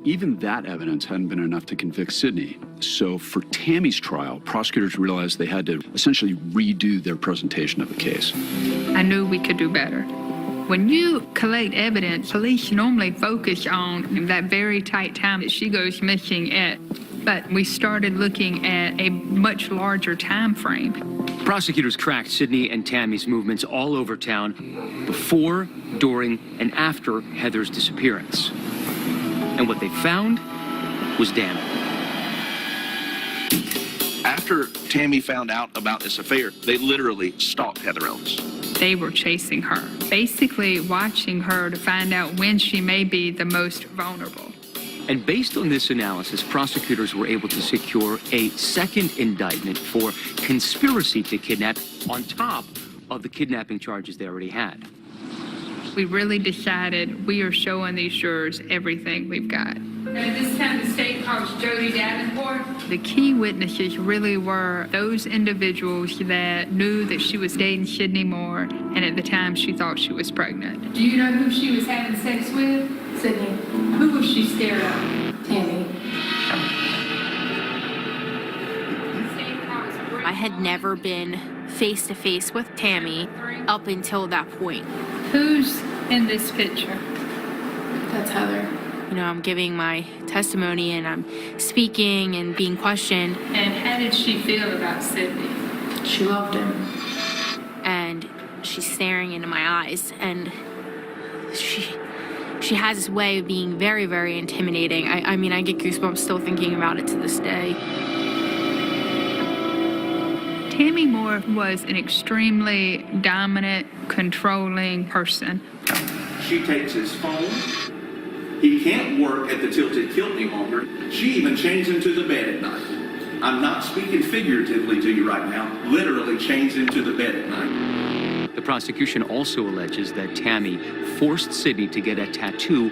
Even that evidence hadn't been enough to convict Sydney. So for Tammy's trial, prosecutors realized they had to essentially redo their presentation of the case. I knew we could do better. When you collect evidence, police normally focus on that very tight time that she goes missing at. But we started looking at a much larger time frame. Prosecutors tracked Sydney and Tammy's movements all over town before, during, and after Heather's disappearance. And what they found was damning. After Tammy found out about this affair, they literally stalked Heather Elvis. They were chasing her, basically watching her to find out when she may be the most vulnerable. And based on this analysis, prosecutors were able to secure a second indictment for conspiracy to kidnap on top of the kidnapping charges they already had. We really decided we are showing these jurors everything we've got. At this time, the state calls Jody Davenport. The key witnesses really were those individuals that knew that she was dating Sydney Moore, and at the time she thought she was pregnant. Do you know who she was having sex with? Sydney. Who was she scared of? Tammy. I had never been face to face with Tammy up until that point. Who's in this picture? That's Heather. You know, I'm giving my testimony and I'm speaking and being questioned. And how did she feel about Sydney? She loved him. And she's staring into my eyes, and she has this way of being very, very intimidating. I mean, I get goosebumps still thinking about it to this day. Tammy Moore was an extremely dominant, controlling person. She takes his phone. He can't work at the Tilted Kilt any longer. She even chains him to the bed at night. I'm not speaking figuratively to you right now. Literally chains him to the bed at night. The prosecution also alleges that Tammy forced Sydney to get a tattoo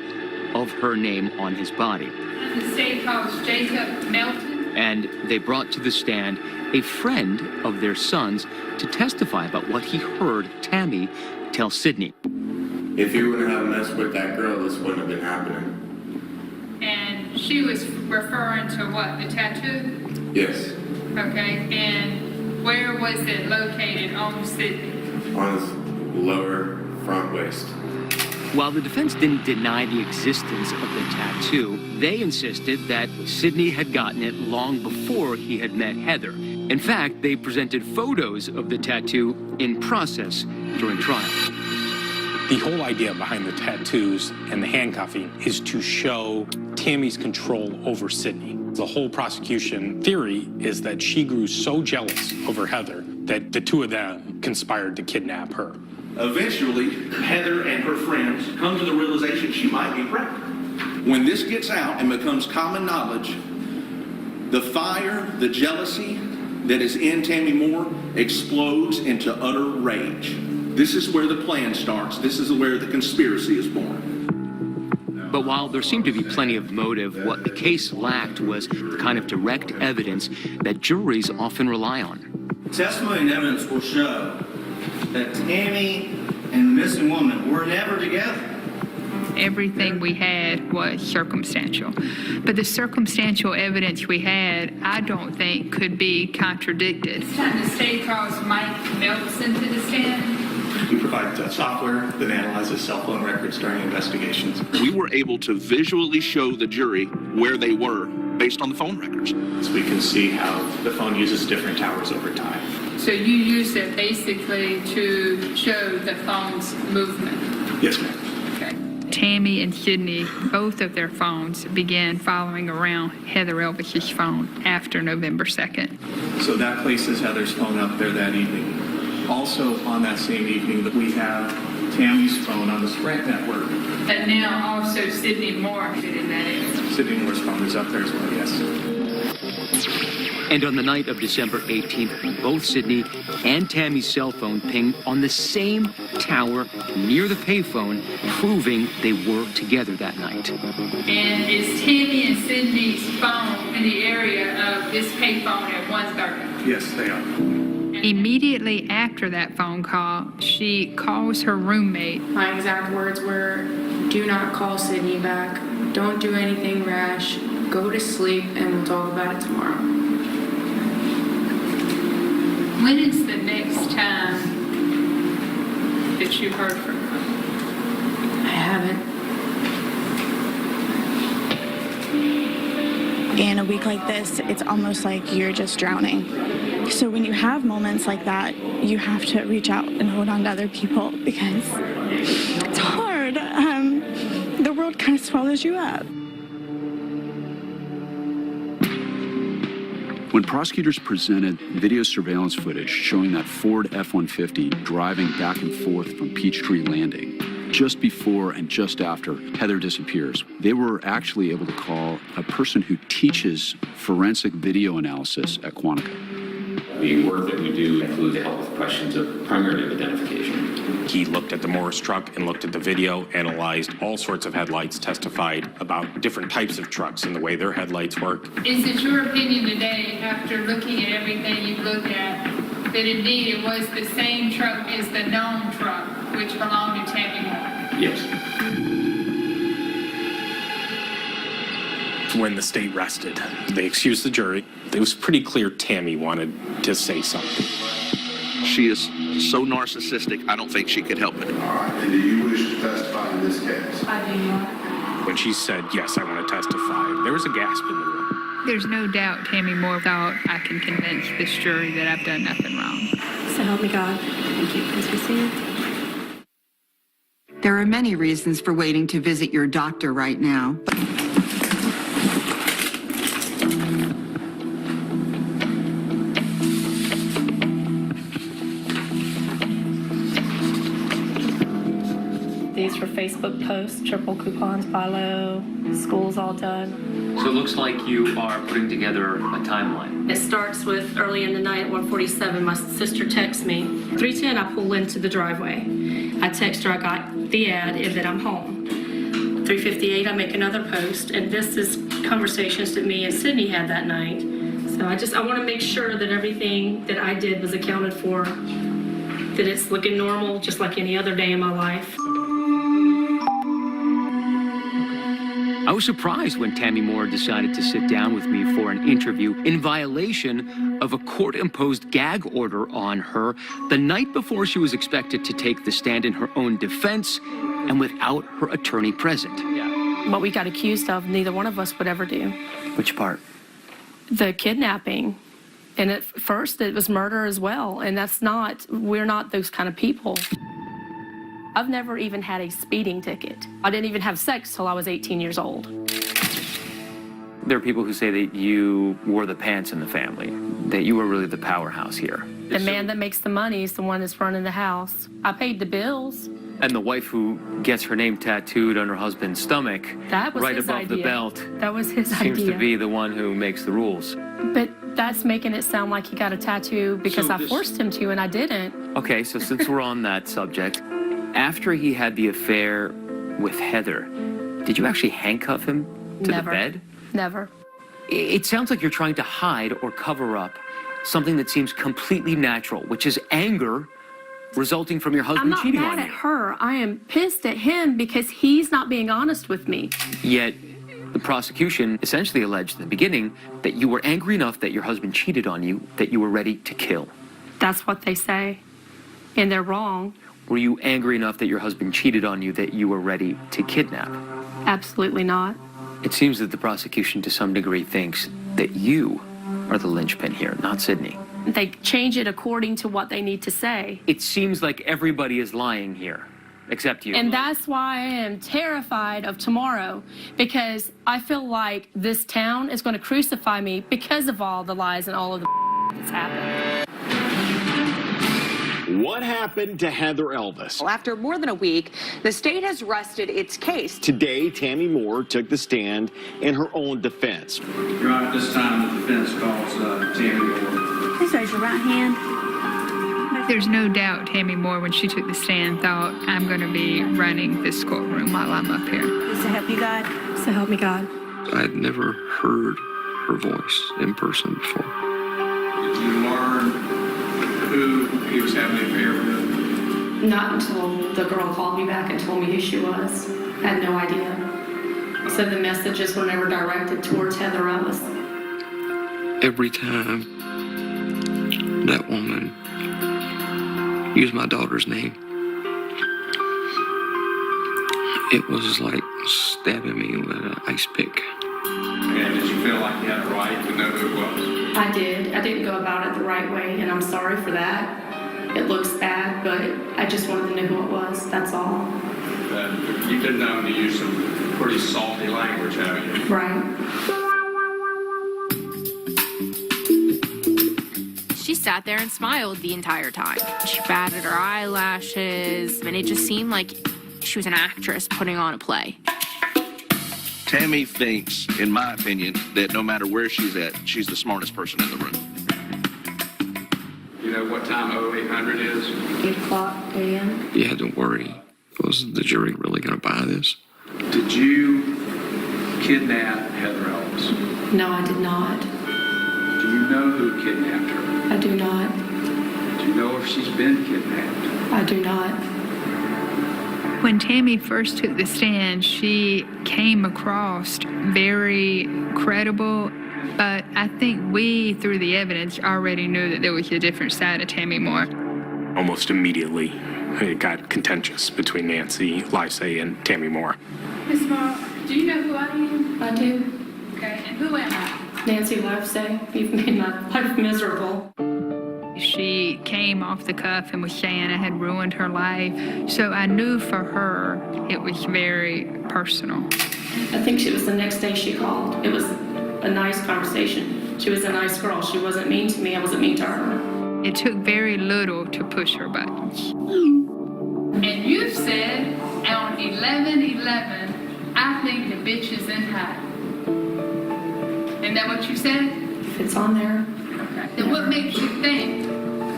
of her name on his body. The state calls Jacob Melton. And they brought to the stand a friend of their son's to testify about what he heard Tammy tell Sydney. If you would have messed with that girl, this wouldn't have been happening. And she was referring to what, the tattoo? Yes. Okay, and where was it located on Sydney? On his lower front waist. While the defense didn't deny the existence of the tattoo, they insisted that Sydney had gotten it long before he had met Heather. In fact, they presented photos of the tattoo in process during trial. The whole idea behind the tattoos and the handcuffing is to show Tammy's control over Sydney. The whole prosecution theory is that she grew so jealous over Heather that the two of them conspired to kidnap her. Eventually, Heather and her friends come to the realization she might be pregnant. When this gets out and becomes common knowledge, the fire, the jealousy that is in Tammy Moore explodes into utter rage. This is where the plan starts. This is where the conspiracy is born. But while there seemed to be plenty of motive, what the case lacked was the kind of direct evidence that juries often rely on. Testimony and evidence will show that Tammy and the missing woman were never together. Everything we had was circumstantial. But the circumstantial evidence we had, I don't think could be contradicted. It's time the state calls Mike Melton to the stand. We provide software that analyzes cell phone records during investigations. We were able to visually show the jury where they were based on the phone records. So we can see how the phone uses different towers over time. So you used it basically to show the phone's movement? Yes, ma'am. Tammy and Sydney, both of their phones began following around Heather Elvis's phone after November 2nd. So that places Heather's phone up there that evening. Also on that same evening, we have Tammy's phone on the Sprint network. But now also Sydney Moore is in that area. Sydney Moore's phone is up there as well, yes. And on the night of December 18th, both Sydney and Tammy's cell phone pinged on the same tower near the payphone, proving they were together that night. And is Tammy and Sydney's phone in the area of this payphone at 1:30? Yes, they are. Immediately after that phone call, she calls her roommate. My exact words were, "Do not call Sydney back. Don't do anything rash. Go to sleep and we'll talk about it tomorrow." When is the next time that you heard from her? I haven't. In a week like this, it's almost like you're just drowning. So when you have moments like that, you have to reach out and hold on to other people because it's hard. The world kind of swallows you up. When prosecutors presented video surveillance footage showing that Ford F-150 driving back and forth from Peachtree Landing just before and just after Heather disappears, they were actually able to call a person who teaches forensic video analysis at Quantica. The work that we do includes the help with questions of primarily of identification. He looked at the Morris truck and looked at the video, analyzed all sorts of headlights, testified about different types of trucks and the way their headlights work. Is it your opinion today, after looking at everything you've looked at, that indeed it was the same truck as the known truck, which belonged to Tammy Moore? Yes. When the state rested, they excused the jury. It was pretty clear Tammy wanted to say something. She is so narcissistic, I don't think she could help it. All right, and do you wish to testify in this case? I do not. When she said, yes, I want to testify, there was a gasp in the room. There's no doubt Tammy Moore thought I can convince this jury that I've done nothing wrong. So help me God. Thank you. Please be seated. There are many reasons for waiting to visit your doctor right now. These for Facebook posts, triple coupons, buy low, school's all done. So it looks like you are putting together a timeline. It starts with early in the night at 1:47. My sister texts me. 3:10, I pull into the driveway. I text her I got the ad and that I'm home. 3:58, I make another post, and this is conversations that me and Sydney had that night. So I want to make sure that everything that I did was accounted for, that it's looking normal, just like any other day in my life. I was surprised when Tammy Moore decided to sit down with me for an interview in violation of a court-imposed gag order on her the night before she was expected to take the stand in her own defense and without her attorney present. What we got accused of, neither one of us would ever do. Which part? The kidnapping. And at first it was murder as well. And we're not those kind of people. I've never even had a speeding ticket. I didn't even have sex till I was 18 years old. There are people who say that you wore the pants in the family, that you were really the powerhouse here. The man that makes the money is the one that's running the house. I paid the bills. And the wife who gets her name tattooed on her husband's stomach, That was right his above the idea. belt, That was his seems idea. to be the one who makes the rules. But that's making it sound like he got a tattoo because I forced him to and I didn't. Okay, so since we're on that subject, after he had the affair with Heather, did you actually handcuff him to Never. the bed? Never. It sounds like you're trying to hide or cover up something that seems completely natural, which is anger resulting from your I'm husband not cheating mad on at you. her. I am pissed at him because he's not being honest with me. Yet, the prosecution essentially alleged in the beginning that you were angry enough that your husband cheated on you, that you were ready to kill. That's what they say. And they're wrong. Were you angry enough that your husband cheated on you that you were ready to kidnap? Absolutely not. It seems that the prosecution to some degree thinks that you are the linchpin here, not Sydney. They change it according to what they need to say. It seems like everybody is lying here, except you. And that's why I am terrified of tomorrow, because I feel like this town is going to crucify me because of all the lies and all of the that's happened. What happened to Heather Elvis? Well, after more than a week, the state has rested its case. Today, Tammy Moore took the stand in her own defense. Your Honor, at this time, the defense calls Tammy Moore. Please raise your right hand. There's no doubt Tammy Moore, when she took the stand, thought, I'm going to be running this courtroom while I'm up here. So help you God. So help me God. I had never heard her voice in person before. Did you learn who he was having an affair with? Not until the girl called me back and told me who she was. I had no idea. So the messages were never directed towards Heather Elvis. Every time that woman used my daughter's name, it was like stabbing me with an ice pick. And did you feel like you had a right to know who it was? I did. I didn't go about it the right way, and I'm sorry for that. It looks bad, but I just wanted to know who it was. That's all. You've been known to use some pretty salty language, haven't you? Right. sat there and smiled the entire time. She batted her eyelashes, and it just seemed like she was an actress putting on a play. Tammy thinks, in my opinion, that no matter where she's at, she's the smartest person in the room. You know what time 0800 is? 8 o'clock a.m. You had to worry. Was the jury really going to buy this? Did you kidnap Heather Elvis? No, I did not. Do you know who kidnapped her? I do not. Do you know if she's been kidnapped? I do not. When Tammy first took the stand, she came across very credible, but I think we, through the evidence, already knew that there was a different side of Tammy Moore. Almost immediately, it got contentious between Nancy Lysay and Tammy Moore. Miss Moore, do you know who I am? I do. Okay, and who am I? Nancy Lifesay, you've made my life miserable. She came off the cuff and was saying I had ruined her life. So I knew for her it was very personal. I think it was the next day she called. It was a nice conversation. She was a nice girl. She wasn't mean to me. I wasn't mean to her. It took very little to push her buttons. And you said on 11/11, I think the bitch is in hiding. Isn't that what you said? If it's on there. Okay. Then what makes you think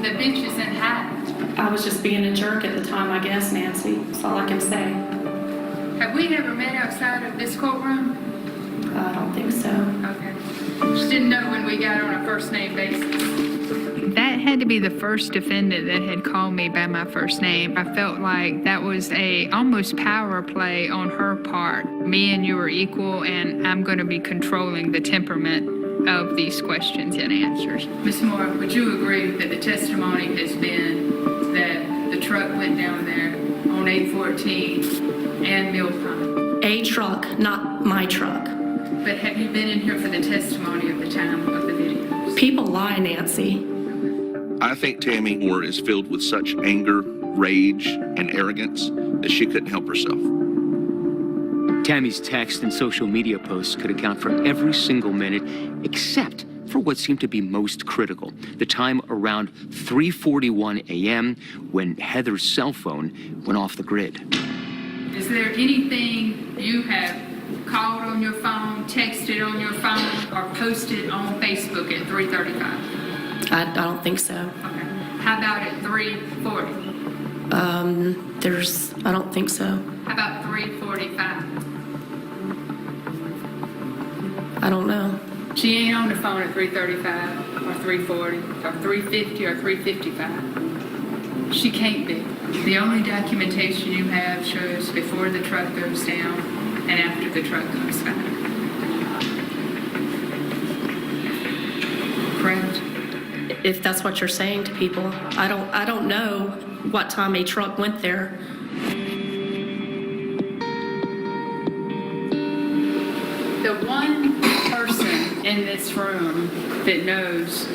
the bitch is in hiding? I was just being a jerk at the time, I guess, Nancy. That's all I can say. Have we ever met outside of this courtroom? I don't think so. Okay. Just didn't know when we got on a first name basis. That had to be the first defendant that had called me by my first name. I felt like that was a almost power play on her part. Me and you are equal, and I'm going to be controlling the temperament of these questions and answers. Ms. Moore, would you agree that the testimony has been that the truck went down there on 814 and Mill Pond? A truck, not my truck. But have you been in here for the testimony of the time of the videos? People lie, Nancy. I think Tammy Moore is filled with such anger, rage, and arrogance that she couldn't help herself. Tammy's text and social media posts could account for every single minute except for what seemed to be most critical, the time around 3:41 a.m. when Heather's cell phone went off the grid. Is there anything you have called on your phone, texted on your phone, or posted on Facebook at 3:35? I don't think so. Okay. How about at 3:40? I don't think so. How about 3:45? I don't know. She ain't on the phone at 3:35 or 3:40 or 3:50 or 3:55. She can't be. The only documentation you have shows before the truck goes down and after the truck comes back. Correct? If that's what you're saying to people, I don't know what time a truck went there. The one person in this room that knows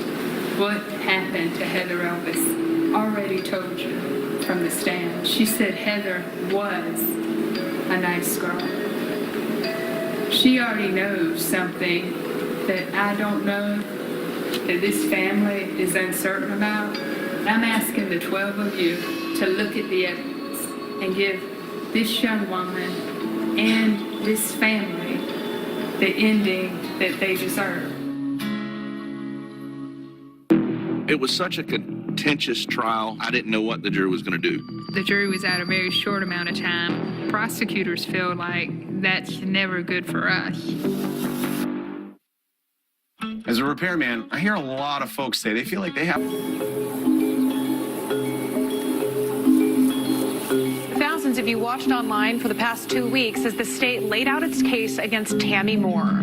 what happened to Heather Elvis already told you from the stand. She said Heather was a nice girl. She already knows something that I don't know, that this family is uncertain about. I'm asking the 12 of you to look at the evidence and give this young woman and this family the ending that they deserve. It was such a contentious trial, I didn't know what the jury was going to do. The jury was out a very short amount of time. Prosecutors feel like that's never good for us. As a repairman, I hear a lot of folks say they feel like they have... Thousands of you watched online for the past 2 weeks as the state laid out its case against Tammy Moore.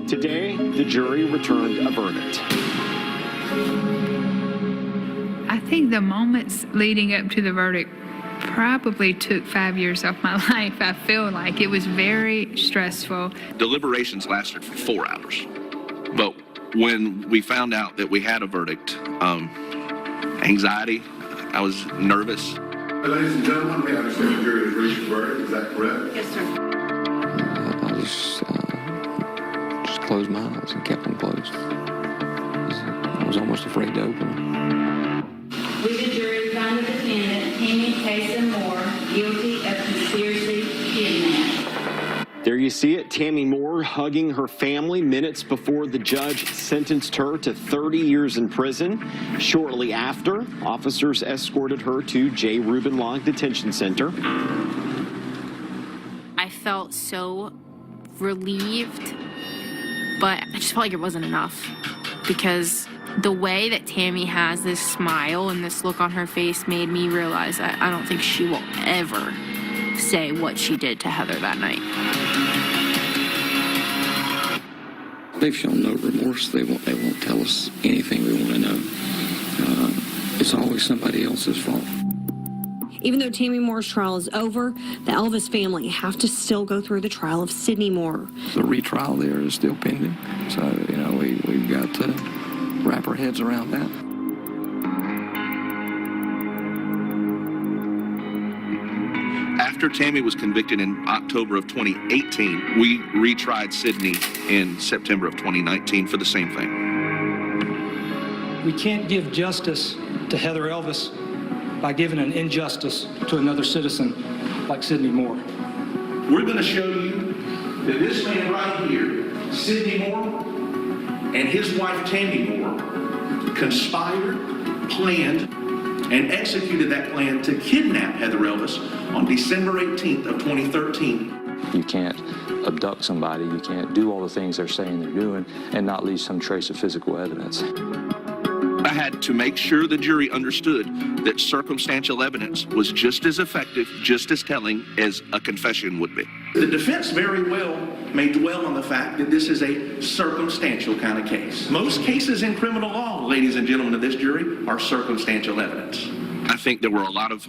Today, the jury returned a verdict. I think the moments leading up to the verdict probably took 5 years off my life. I feel like it was very stressful. Deliberations lasted for 4 hours. But when we found out that we had a verdict, anxiety, I was nervous. Ladies and gentlemen, we understand the jury has reached a verdict. Is that correct? Yes, sir. I just closed my eyes and kept them closed. I was almost afraid to open them. We, the jury, find the defendant, Tammy Kason Moore, guilty of conspiracy to kidnap. There you see it, Tammy Moore hugging her family minutes before the judge sentenced her to 30 years in prison. Shortly after, officers escorted her to J. Reuben Log Detention Center. I felt so relieved, but I just felt like it wasn't enough, because the way that Tammy has this smile and this look on her face made me realize that I don't think she will ever say what she did to Heather that night. They've shown no remorse. They won't tell us anything we want to know. It's always somebody else's fault. Even though Tammy Moore's trial is over, the Elvis family have to still go through the trial of Sydney Moore. The retrial there is still pending. So, we've got to wrap our heads around that. After Tammy was convicted in October of 2018, we retried Sydney in September of 2019 for the same thing. We can't give justice to Heather Elvis by giving an injustice to another citizen like Sydney Moore. We're going to show you that this man right here, Sydney Moore, and his wife Tammy Moore conspired, planned, and executed that plan to kidnap Heather Elvis on December 18th of 2013. You can't abduct somebody, you can't do all the things they're saying they're doing and not leave some trace of physical evidence. I had to make sure the jury understood that circumstantial evidence was just as effective, just as telling as a confession would be. The defense very well may dwell on the fact that this is a circumstantial kind of case. Most cases in criminal law, ladies and gentlemen of this jury, are circumstantial evidence. I think there were a lot of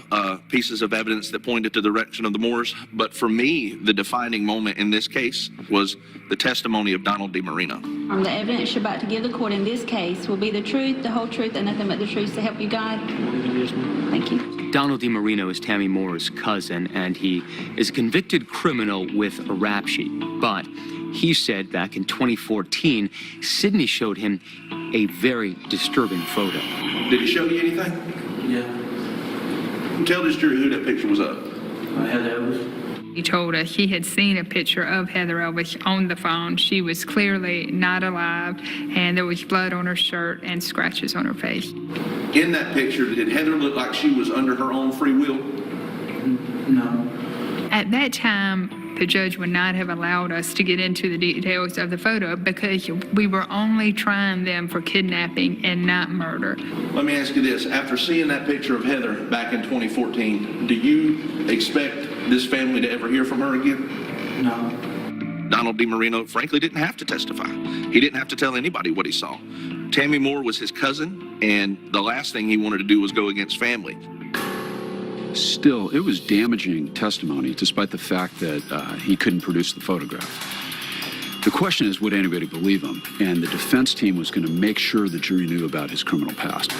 pieces of evidence that pointed to the direction of the Moores, but for me, the defining moment in this case was the testimony of Donald DiMarino. The evidence you're about to give the court in this case will be the truth, the whole truth, and nothing but the truth to help you God. Thank you. Donald DiMarino is Tammy Moore's cousin, and he is a convicted criminal with a rap sheet. But he said back in 2014, Sydney showed him a very disturbing photo. Did he show you anything? Yeah. Tell this jury who that picture was of. Heather Elvis. He told us he had seen a picture of Heather Elvis on the phone. She was clearly not alive, and there was blood on her shirt and scratches on her face. In that picture, did Heather look like she was under her own free will? No. At that time, the judge would not have allowed us to get into the details of the photo because we were only trying them for kidnapping and not murder. Let me ask you this. After seeing that picture of Heather back in 2014, do you expect this family to ever hear from her again? No. Donald DiMarino, frankly, didn't have to testify. He didn't have to tell anybody what he saw. Tammy Moore was his cousin, and the last thing he wanted to do was go against family. Still, it was damaging testimony, despite the fact that he couldn't produce the photograph. The question is, would anybody believe him? And the defense team was going to make sure the jury knew about his criminal past.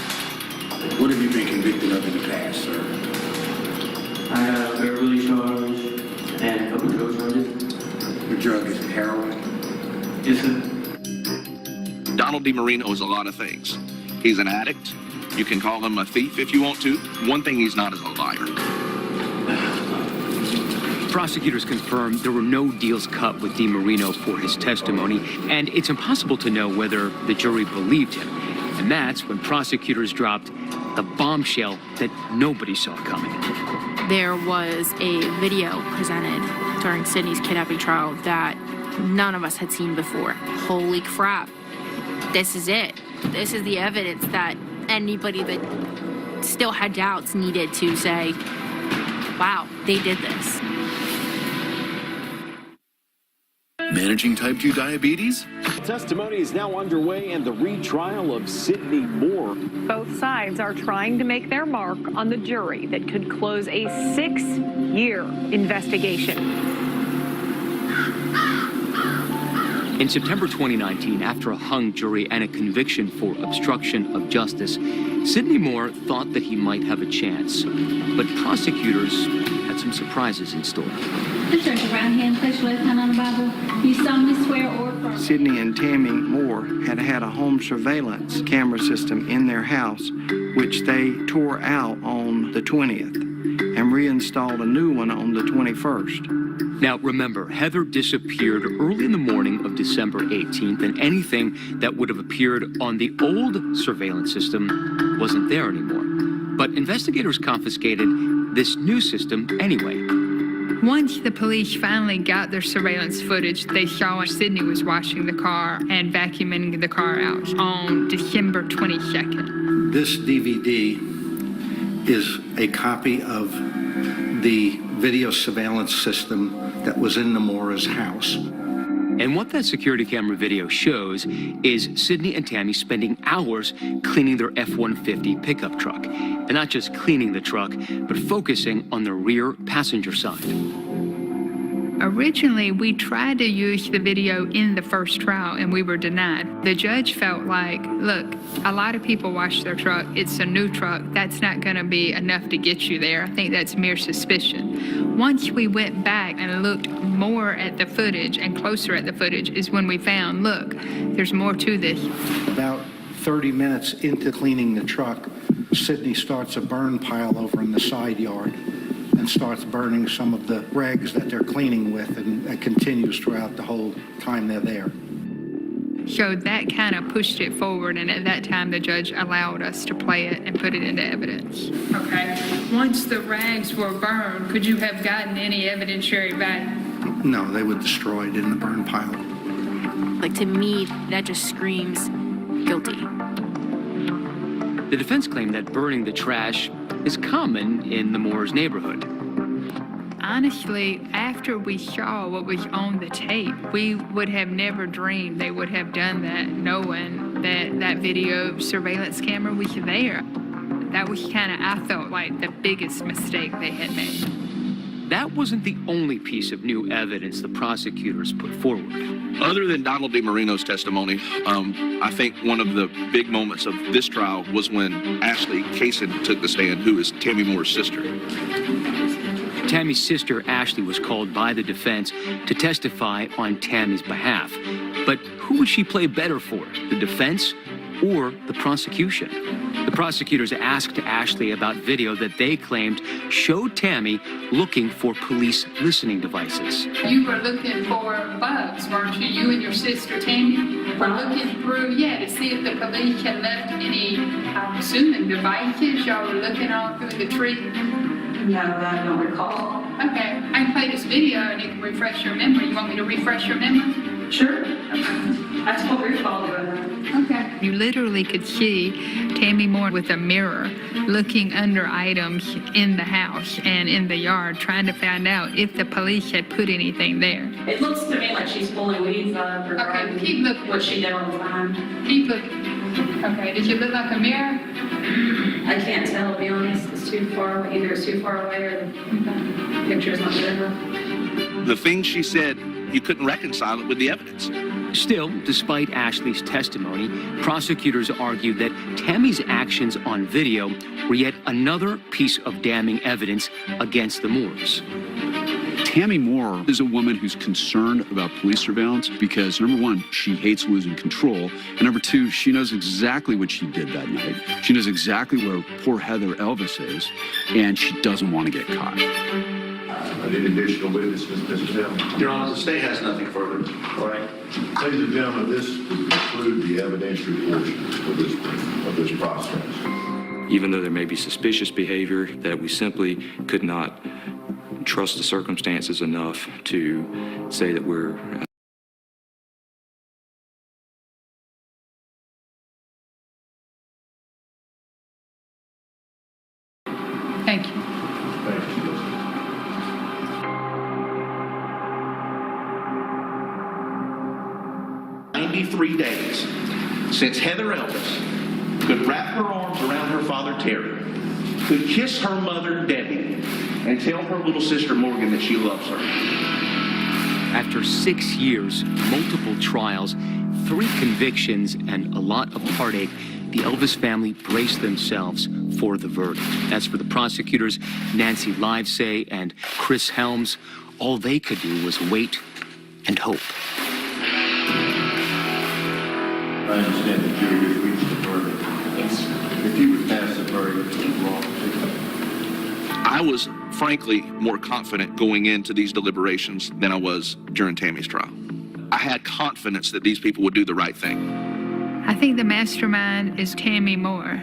What have you been convicted of in the past, sir? I got a burglary charge and a couple drug charges. The drug is heroin? Yes, sir. Donald DiMarino is a lot of things. He's an addict. You can call him a thief if you want to. One thing he's not is a liar. Prosecutors confirmed there were no deals cut with DiMarino for his testimony, and it's impossible to know whether the jury believed him. And that's when prosecutors dropped the bombshell that nobody saw coming. There was a video presented during Sydney's kidnapping trial that none of us had seen before. Holy crap. This is it. This is the evidence that anybody that still had doubts needed to say, wow, they did this. Managing type 2 diabetes? Testimony is now underway in the retrial of Sydney Moore. Both sides are trying to make their mark on the jury that could close a 6-year investigation. In September 2019, after a hung jury and a conviction for obstruction of justice, Sidney Moore thought that he might have a chance, but prosecutors had some surprises in store. Just raise your right hand, place your left hand on the Bible. You solemnly swear or affirm. Sidney and Tammy Moore had had a home surveillance camera system in their house, which they tore out on the 20th and reinstalled a new one on the 21st. Now, remember, Heather disappeared early in the morning of December 18th, and anything that would have appeared on the old surveillance system wasn't there anymore. But investigators confiscated this new system anyway. Once the police finally got their surveillance footage, they saw Sidney was washing the car and vacuuming the car out on December 22nd. This DVD is a copy of the video surveillance system that was in Namora's house. And what that security camera video shows is Sidney and Tammy spending hours cleaning their F-150 pickup truck. And not just cleaning the truck, but focusing on the rear passenger side. Originally, we tried to use the video in the first trial and we were denied. The judge felt like, look, a lot of people wash their truck. It's a new truck. That's not going to be enough to get you there. I think that's mere suspicion. Once we went back and looked more at the footage and closer at the footage is when we found, look, there's more to this. About 30 minutes into cleaning the truck, Sidney starts a burn pile over in the side yard and starts burning some of the rags that they're cleaning with, and it continues throughout the whole time they're there. So that kind of pushed it forward, and at that time the judge allowed us to play it and put it into evidence. Okay. Once the rags were burned, could you have gotten any evidentiary value? No, they were destroyed in the burn pile. Like, to me, that just screams guilty. The defense claimed that burning the trash is common in the Moores neighborhood. Honestly, after we saw what was on the tape, we would have never dreamed they would have done that, knowing that that video surveillance camera was there. That was kind of, I felt like, the biggest mistake they had made. That wasn't the only piece of new evidence the prosecutors put forward. Other than Donald DiMarino's testimony, I think one of the big moments of this trial was when Ashley Kaysen took the stand, who is Tammy Moore's sister. Tammy's sister, Ashley, was called by the defense to testify on Tammy's behalf. But who would she play better for, the defense or the prosecution? The prosecutors asked Ashley about video that they claimed showed Tammy looking for police listening devices. You were looking for bugs, weren't you? You and your sister Tammy were looking through, to see if the police had left any, I'm assuming, devices. Y'all were looking all through the tree. No, I don't recall. Okay, I can play this video and it can refresh your memory. You want me to refresh your memory? Sure. I told her to follow it. Okay. You literally could see Tammy Moore with a mirror looking under items in the house and in the yard, trying to find out if the police had put anything there. It looks to me like she's pulling weeds up. Okay, keep looking. What she did all the time. Keep looking. Okay, does it look like a mirror? I can't tell, to be honest. It's too far away. Either it's too far away or the picture's not good enough. The thing she said, you couldn't reconcile it with the evidence. Still, despite Ashley's testimony, prosecutors argued that Tammy's actions on video were yet another piece of damning evidence against the Moores. Tammy Moore is a woman who's concerned about police surveillance because, number one, she hates losing control, and number two, she knows exactly what she did that night. She knows exactly where poor Heather Elvis is, and she doesn't want to get caught. Any additional witnesses, Mr. Dillon? Your Honor, the state has nothing further. All right. Ladies and gentlemen, this will conclude the evidentiary portion of this process. Even though there may be suspicious behavior, that we simply could not trust the circumstances enough to say that we're Thank you. Thank you. 93 days since Heather Elvis could wrap her arms around her father Terry, could kiss her mother Debbie, and tell her little sister Morgan that she loves her. After 6 years, multiple trials, 3 convictions, and a lot of heartache, the Elvis family braced themselves for the verdict. As for the prosecutors, Nancy Livesay and Chris Helms, all they could do was wait and hope. I understand the jury has reached a verdict. Yes. If you would pass the verdict, wrong. I was, frankly, more confident going into these deliberations than I was during Tammy's trial. I had confidence that these people would do the right thing. I think the mastermind is Tammy Moore,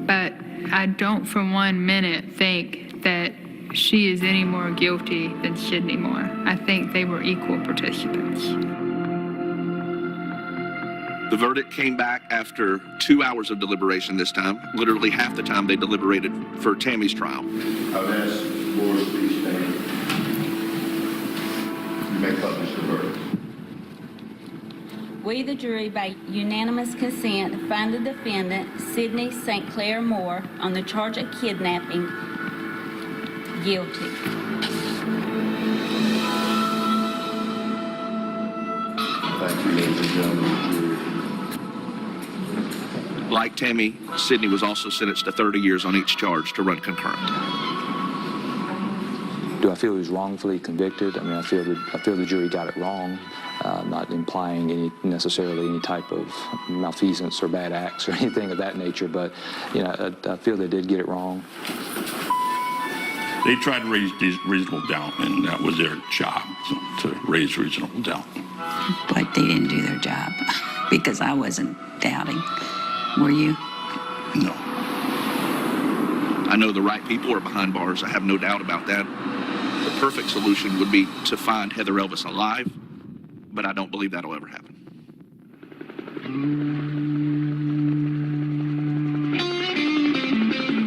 but I don't for 1 minute think that she is any more guilty than Sydney Moore. I think they were equal participants. The verdict came back after 2 hours of deliberation this time, literally half the time they deliberated for Tammy's trial. I've asked Laura, please stand. You may publish the verdict. We, the jury, by unanimous consent, find the defendant, Sydney St. Clair Moore, on the charge of kidnapping, guilty. Thank you, ladies and gentlemen of the jury. Like Tammy, Sydney was also sentenced to 30 years on each charge to run concurrent. Do I feel he was wrongfully convicted? I mean, I feel the jury got it wrong, not implying necessarily any type of malfeasance or bad acts or anything of that nature, but, you know, I feel they did get it wrong. They tried to raise reasonable doubt, and that was their job, to raise reasonable doubt. But they didn't do their job, because I wasn't doubting. Were you? No. I know the right people are behind bars. I have no doubt about that. The perfect solution would be to find Heather Elvis alive, but I don't believe that'll ever happen.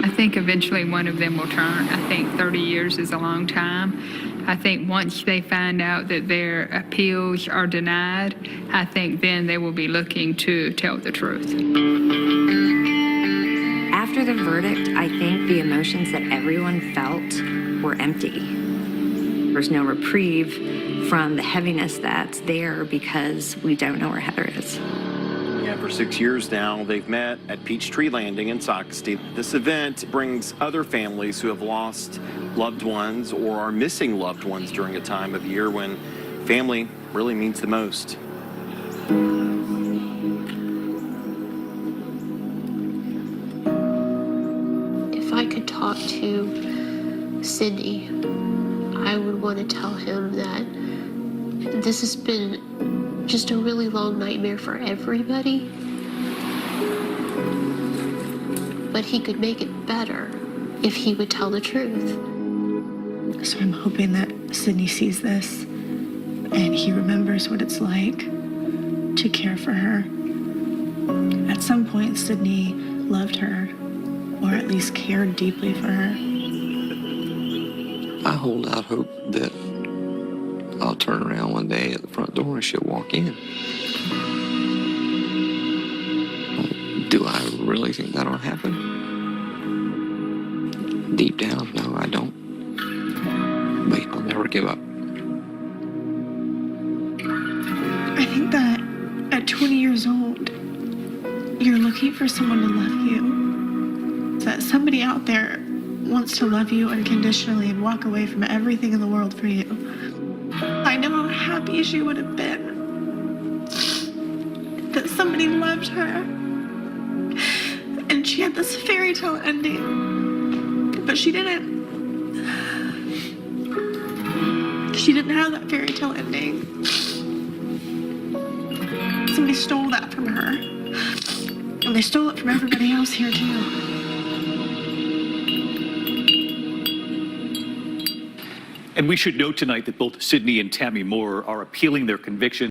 I think eventually one of them will turn. I think 30 years is a long time. I think once they find out that their appeals are denied, I think then they will be looking to tell the truth. After the verdict, I think the emotions that everyone felt were empty. There's no reprieve from the heaviness that's there because we don't know where Heather is. Yeah, for 6 years now, they've met at Peachtree Landing in Socastee. This event brings other families who have lost loved ones or are missing loved ones during a time of year when family really means the most. If I could talk to Sydney, I would want to tell him that this has been just a really long nightmare for everybody, but he could make it better if he would tell the truth. So I'm hoping that Sydney sees this and he remembers what it's like to care for her. At some point, Sydney loved her, or at least cared deeply for her. I hold out hope that I'll turn around one day at the front door and she'll walk in. Do I really think that'll happen? Deep down, no, I don't. But I'll never give up. I think that at 20 years old, you're looking for someone to love you. That somebody out there wants to love you unconditionally and walk away from everything in the world for you. I know how happy she would have been that somebody loved her and she had this fairy tale ending, but she didn't. She didn't have that fairy tale ending. Somebody stole that from her, and they stole it from everybody else here too. And we should note tonight that both Sydney and Tammy Moore are appealing their conviction.